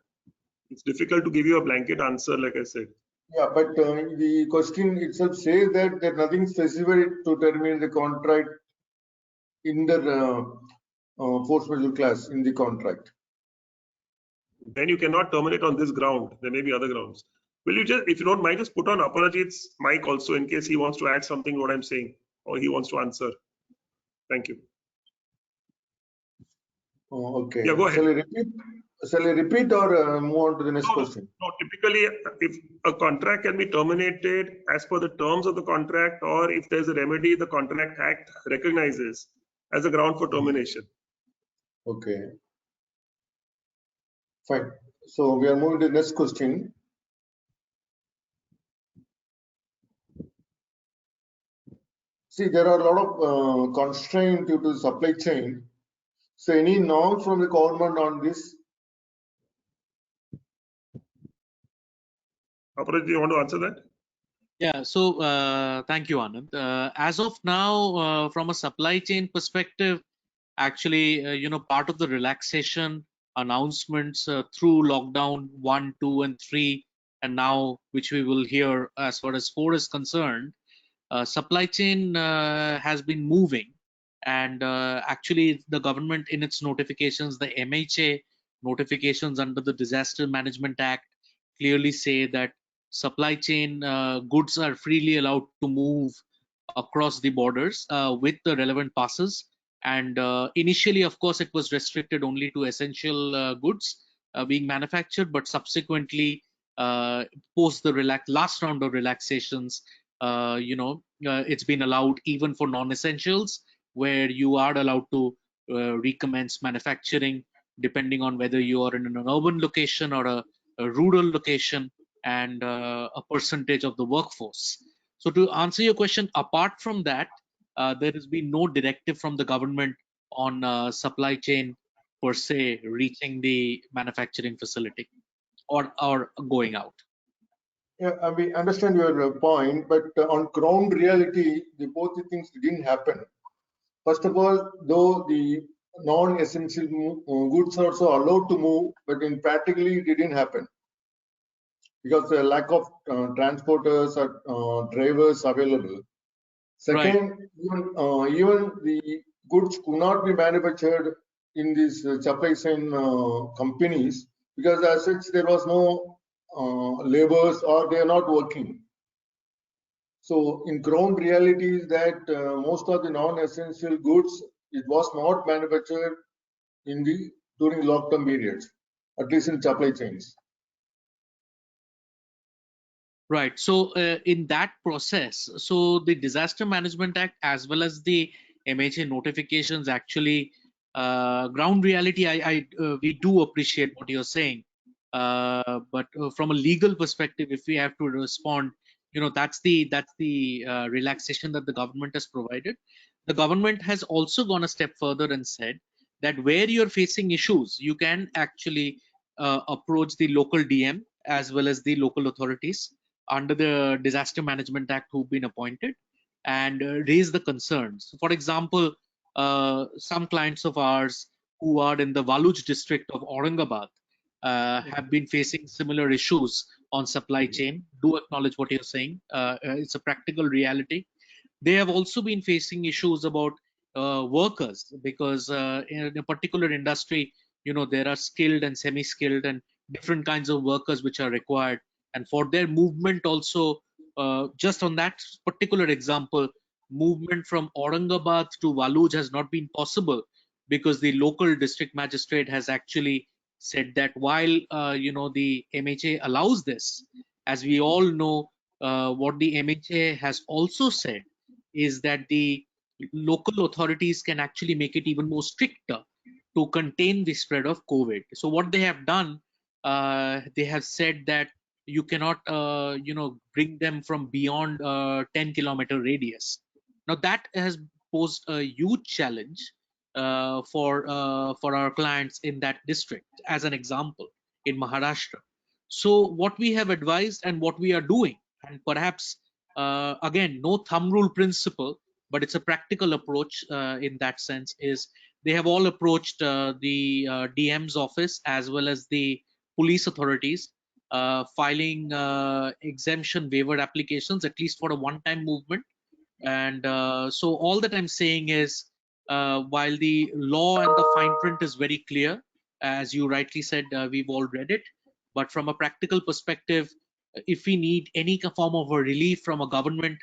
It's difficult to give you a blanket answer, like I said. Yeah, but the question itself says that there's nothing specific to terminate the contract in the force majeure clause in the contract. Then you cannot terminate on this ground. There may be other grounds. Will you just, if you don't mind, just put on Aparajit's mic also in case he wants to add something to what I'm saying or he wants to answer. Thank you. Oh, okay. Yeah, go ahead. Shall I repeat or move on to the next No, question? no, typically, if a contract can be terminated as per the terms of the contract, or if there's a remedy the Contract Act recognizes as a ground for termination. Okay. Fine. So we are moving to the next question. See, there are a lot of constraints due to supply chain. So any norms from the government on this? Aparajit, do you want to answer that? Yeah, so thank you, Anand. As of now, from a supply chain perspective, actually, part of the relaxation announcements through lockdown 1, 2, and 3, and now which we will hear as far as 4 is concerned, supply chain has been moving, and actually the government in its notifications, the MHA notifications under the Disaster Management Act clearly say that supply chain goods are freely allowed to move across the borders with the relevant passes. And initially, of course, it was restricted only to essential goods being manufactured, but subsequently, post the last round of relaxations, it's been allowed even for non-essentials, where you are allowed to recommence manufacturing depending on whether you are in an urban location or a rural location, and a percentage of the workforce. So to answer your question, apart from that, there has been no directive from the government on supply chain per se reaching the manufacturing facility or going out. Yeah, we understand your point, but on ground reality, both the things didn't happen. First of all, though the non-essential goods are also allowed to move, but in practically it didn't happen because the lack of transporters or drivers available. Second, right. Even the goods could not be manufactured in these supply chain companies because as such there was no laborers or they are not working. So in ground reality is that most of the non-essential goods, it was not manufactured in the during lockdown periods, at least in supply chains. Right. So in that process, so the Disaster Management Act as well as the MHA notifications actually ground reality. We do appreciate what you're saying, but from a legal perspective, if we have to respond, that's the relaxation that the government has provided. The government has also gone a step further and said that where you're facing issues, you can actually approach the local DM as well as the local authorities under the Disaster Management Act who've been appointed and raise the concerns. For example, some clients of ours who are in the Waluj district of Aurangabad have been facing similar issues on supply chain. Do acknowledge what you're saying. It's a practical reality. They have also been facing issues about workers because in a particular industry, there are skilled and semi-skilled and different kinds of workers which are required, and for their movement also, just on that particular example, movement from Aurangabad to Waluj has not been possible because the local district magistrate has actually said that while the MHA allows this, as we all know, what the MHA has also said is that the local authorities can actually make it even more stricter to contain the spread of COVID. So what they have done, they have said that you cannot, bring them from beyond 10-kilometer radius. Now that has posed a huge challenge for our clients in that district, as an example, in Maharashtra. So what we have advised and what we are doing, and perhaps again, no thumb rule principle, but it's a practical approach in that sense, is they have all approached the DM's office as well as the police authorities, filing exemption waiver applications, at least for a one-time movement. And so all that I'm saying is, while the law and the fine print is very clear, as you rightly said, we've all read it, but from a practical perspective, if we need any form of a relief from a government,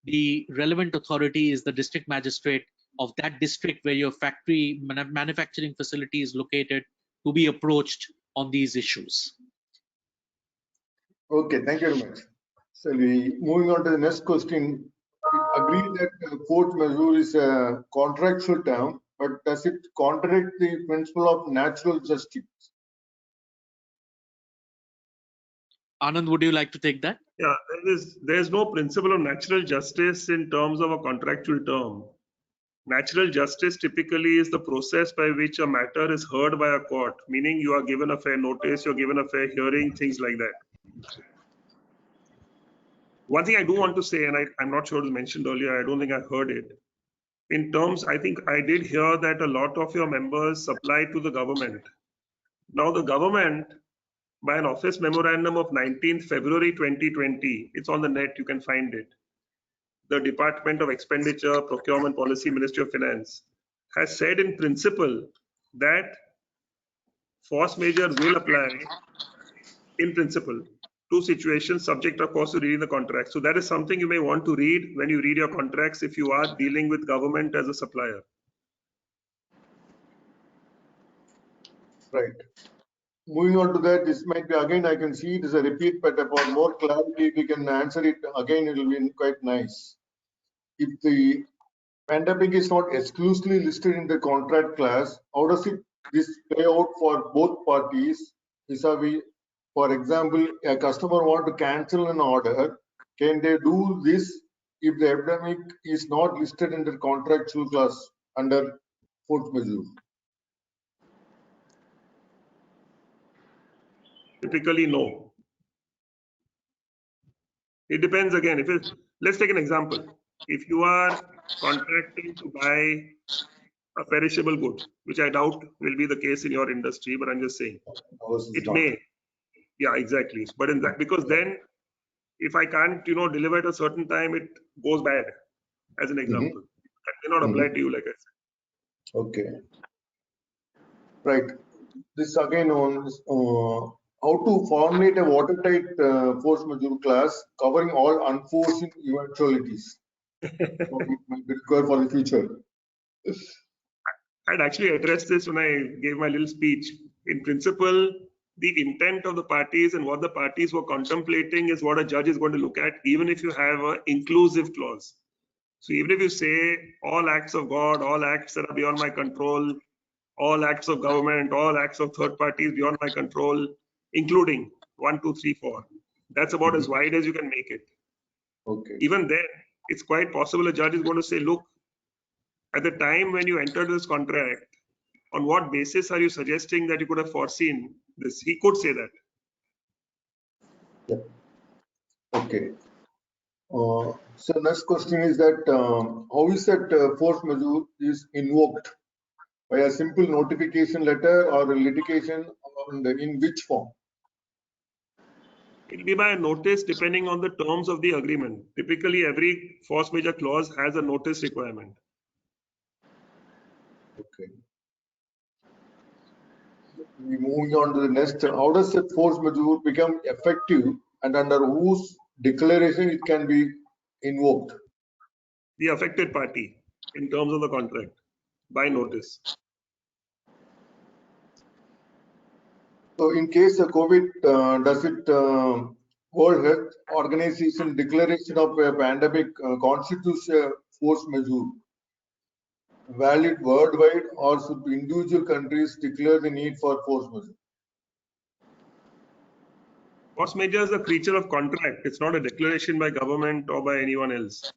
the relevant authority is the district magistrate of that district where your factory manufacturing facility is located, to be approached on these issues. Okay, thank you very much. So moving on to the next question. We agree that force majeure is a contractual term, but does it contradict the principle of natural justice? Anand, would you like to take that? Yeah, there's no principle of natural justice in terms of a contractual term. Natural justice typically is the process by which a matter is heard by a court, meaning you are given a fair notice, you're given a fair hearing, things like that. One thing I do want to say, and I'm not sure it was mentioned earlier, I don't think I heard it. In terms, I think I did hear that a lot of your members supply to the government. Now the government, by an office memorandum of 19th February 2020, it's on the net, you can find it. The Department of Expenditure, Procurement Policy, Ministry of Finance has said in principle that force majeure will apply in principle to situations subject, of course, to reading the contract. So that is something you may want to read when you read your contracts if you are dealing with government as a supplier. Right. Moving on to that, this might be again, I can see it is a repeat, but for more clarity, we can answer it again, it will be quite nice. If the pandemic is not exclusively listed in the contract class, how does this play out for both parties vis-a-vis? For example, a customer want to cancel an order, can they do this if the epidemic is not listed in the contractual class under force majeure? Typically, no. It depends again. Let's take an example. If you are contracting to buy a perishable good, which I doubt will be the case in your industry, but I'm just saying it may. Yeah, exactly. But in that, because then if I can't, deliver at a certain time, it goes bad. As an example, that may not apply to you, like I said. Okay. Right. This again on how to formulate a watertight force majeure class covering all unforeseen eventualities. It might be required for the future. I'd actually addressed this when I gave my little speech. In principle, the intent of the parties and what the parties were contemplating is what a judge is going to look at, even if you have an inclusive clause. So even if you say all acts of God, all acts that are beyond my control, all acts of government, all acts of third parties beyond my control, including 1, 2, 3, 4. That's about as wide as you can make it. Okay. Even then, it's quite possible a judge is going to say, look, at the time when you entered this contract, on what basis are you suggesting that you could have foreseen this? He could say that. Yep. Okay. So next question is that how is that force majeure is invoked? By a simple notification letter or a litigation, and in which form? It will be by a notice depending on the terms of the agreement. Typically, every force majeure clause has a notice requirement. Okay. We moving on to the next. How does that force majeure become effective, and under whose declaration it can be invoked? The affected party in terms of the contract by notice. So in case of COVID, does it World Health Organization declaration of a pandemic constitutes a force majeure valid worldwide, or should individual countries declare the need for force majeure? Force majeure is a creature of contract. It's not a declaration by government or by anyone else.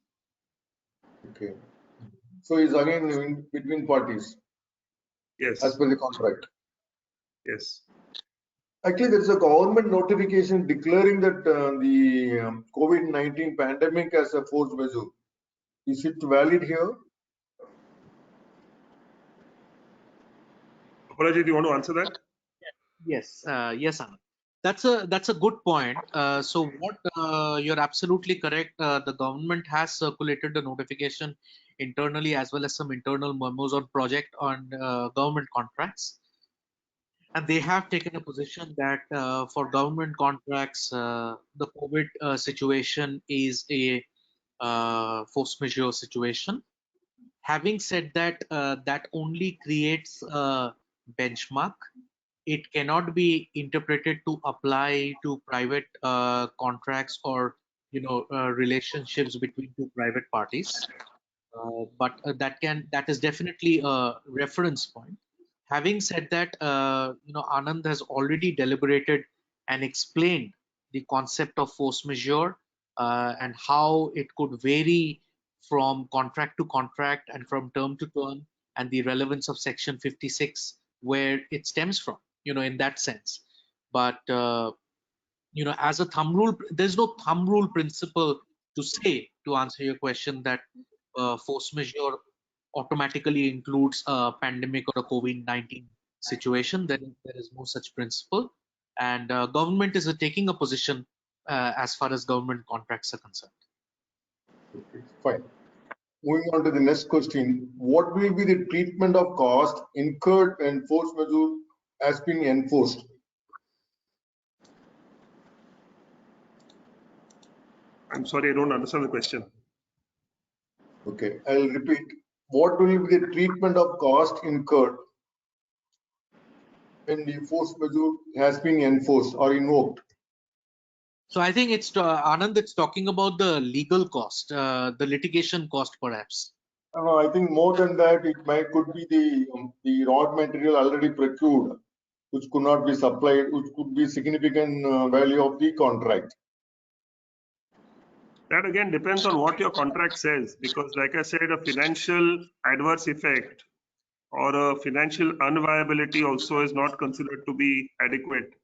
Okay. So it's again in between parties. Yes. As per the contract. Yes. Actually, there is a government notification declaring that the COVID-19 pandemic as a force majeure. Is it valid here? Aparaji, do you want to answer that? Yes, yes, Anand. That's a good point. So what you're absolutely correct. The government has circulated the notification internally as well as some internal memos on project on government contracts, and they have taken a position that for government contracts, the COVID situation is a force majeure situation. Having said that, that only creates a benchmark. It cannot be interpreted to apply to private contracts or relationships between two private parties. But that is definitely a reference point. Having said that, Anand has already deliberated and explained the concept of force majeure and how it could vary from contract to contract and from term to term, and the relevance of Section 56 where it stems from, in that sense. But as a thumb rule, there's no thumb rule principle to say, to answer your question, that force majeure automatically includes a pandemic or a COVID-19 situation. There is no such principle, and government is taking a position as far as government contracts are concerned. Okay, fine. Moving on to the next question. What will be the treatment of cost incurred when force majeure has been enforced? I'm sorry, I don't understand the question. Okay, I'll repeat. What will be the treatment of cost incurred when the force majeure has been enforced or invoked? So I think it's Anand. It's talking about the legal cost, the litigation cost, perhaps. I think more than that, could be the raw material already procured, which could not be supplied, which could be significant value of the contract. That again depends on what your contract says, because like I said, a financial adverse effect or a financial unviability also is not considered to be adequate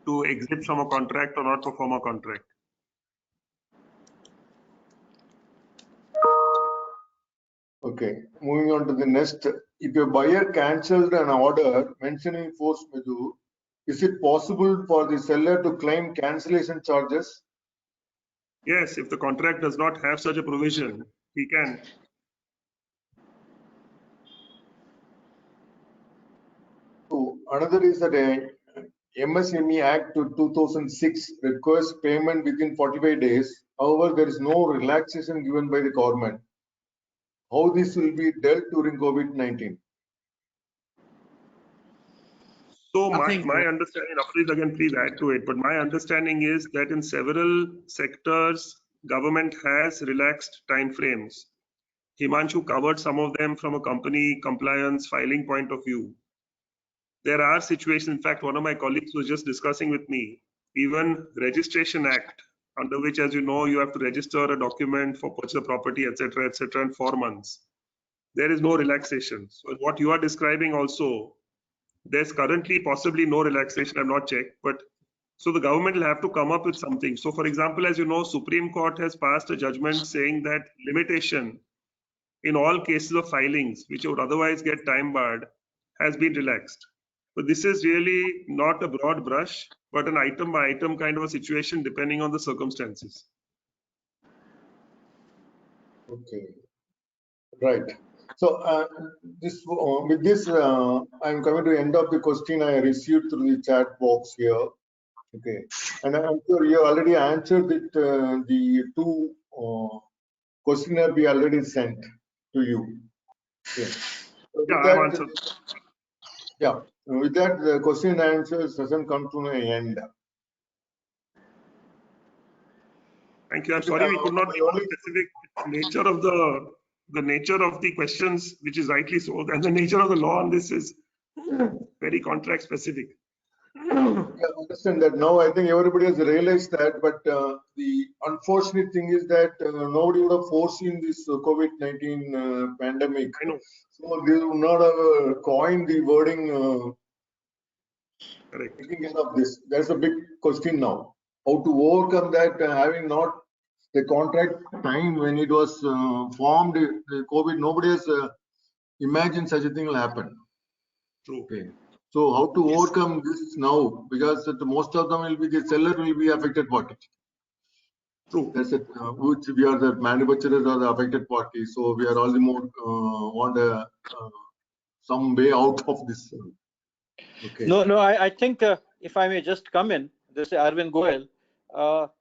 to exit from a contract or not perform a contract. Okay, moving on to the next. If a buyer cancelled an order mentioning force majeure, is it possible for the seller to claim cancellation charges? Yes, if the contract does not have such a provision, he can. So another is that MSME Act 2006 requires payment within 45 days. However, there is no relaxation given by the government. How this will be dealt during COVID-19? So my understanding, please again, please add to it, but my understanding is that in several sectors, government has relaxed timeframes. Himanshu covered some of them from a company compliance filing point of view. There are situations, in fact, one of my colleagues was just discussing with me, even Registration Act, under which, as you know, you have to register a document for purchase of property, etc., in 4 months. There is no relaxation. So what you are describing also, there's currently possibly no relaxation. I've not checked, but so the government will have to come up with something. So, for example, as you know, Supreme Court has passed a judgment saying that limitation in all cases of filings, which would otherwise get time barred, has been relaxed. But this is really not a broad brush, but an item by item kind of a situation depending on the circumstances. Okay, right. So with this, I'm coming to the end of the question I received through the chat box here. Okay, and I'm sure you already answered it. The two questionnaire we already sent to you. Okay. So yeah, I've answered. Yeah, with that, the question and answers doesn't come to an end. Thank you. I'm sorry we could not give a specific nature of the nature of the questions, which is rightly so, and the nature of the law on this is very contract specific. Yeah, I understand that now. I think everybody has realized that, but the unfortunate thing is that nobody would have foreseen this COVID-19 pandemic. I know. So they would not have coined the wording. Correct. Taking care of this. There's a big question now. How to overcome that, having not the contract time when it was formed, the COVID, nobody has imagined such a thing will happen. True. Okay. So how to overcome this now? Because most of them will be the seller will be affected party. True. That's it. Which we are the manufacturers are the affected party. So we are all the more want some way out of this. Okay. No, I think if I may just come in, this is Arvind Goel.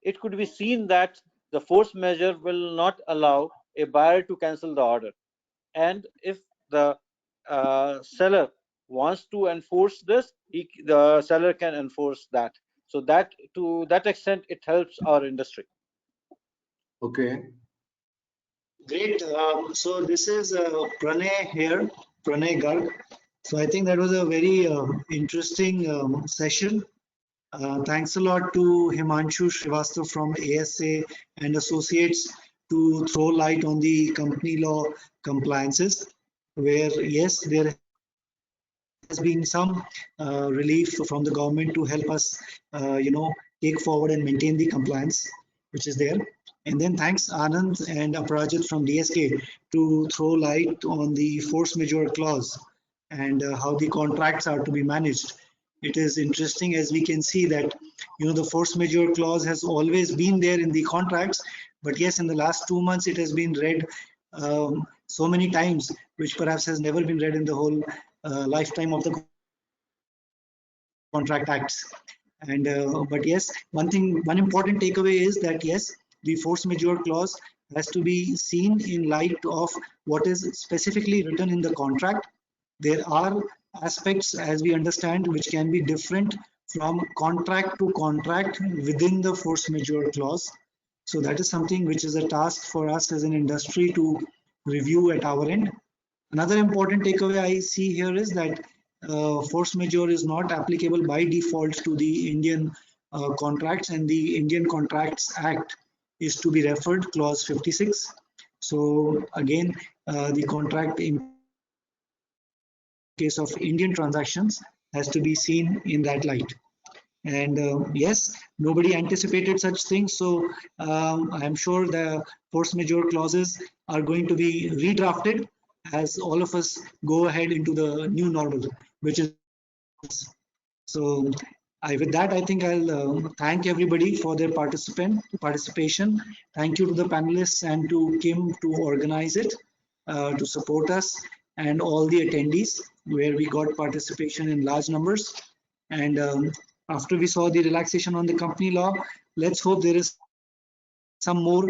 It could be seen that the force measure will not allow a buyer to cancel the order, and if the seller wants to enforce this, the seller can enforce that. So that to that extent, it helps our industry. Okay. Great. So this is Pranay here, Pranay Garg. So I think that was a very interesting session. Thanks a lot to Himanshu Srivastav from ASA and Associates to throw light on the company law compliances, where yes, there has been some relief from the government to help us, take forward and maintain the compliance, which is there. And then thanks Anand and Aparajit from DSK to throw light on the force majeure clause and how the contracts are to be managed. It is interesting as we can see that, the force majeure clause has always been there in the contracts, but yes, in the last 2 months, it has been read so many times, which perhaps has never been read in the whole lifetime of the contract acts. And but yes, one important takeaway is that yes, the force majeure clause has to be seen in light of what is specifically written in the contract. There are aspects, as we understand, which can be different from contract to contract within the force majeure clause. So that is something which is a task for us as an industry to review at our end. Another important takeaway I see here is that force majeure is not applicable by default to the Indian contracts, and the Indian Contracts Act is to be referred, clause 56. So again, the contract in case of Indian transactions has to be seen in that light. And yes, nobody anticipated such things. So I'm sure the force majeure clauses are going to be redrafted as all of us go ahead into the new normal, which is so. With that, I think I'll thank everybody for their participation. Thank you to the panelists and to Kim to organize it, to support us, and all the attendees, where we got participation in large numbers. And after we saw the relaxation on the company law, let's hope there is some more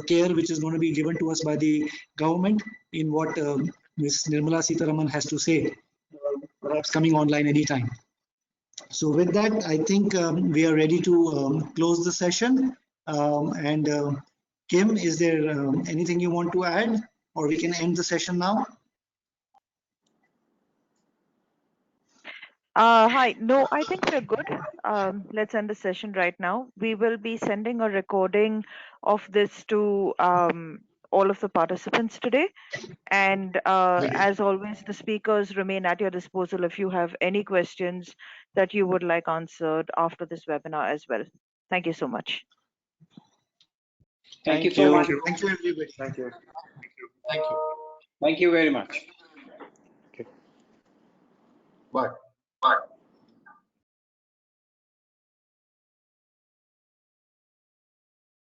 care which is going to be given to us by the government in what Ms. Nirmala Sitharaman has to say, perhaps coming online anytime. So with that, I think we are ready to close the session. And Kim, is there anything you want to add, or we can end the session now? Hi. No, I think we're good. Let's end the session right now. We will be sending a recording of this to all of the participants today. And as always, the speakers remain at your disposal if you have any questions that you would like answered after this webinar as well. Thank you so much. Thank you so much. Thank you, everybody. Thank you. Thank you. Thank you very much. Bye.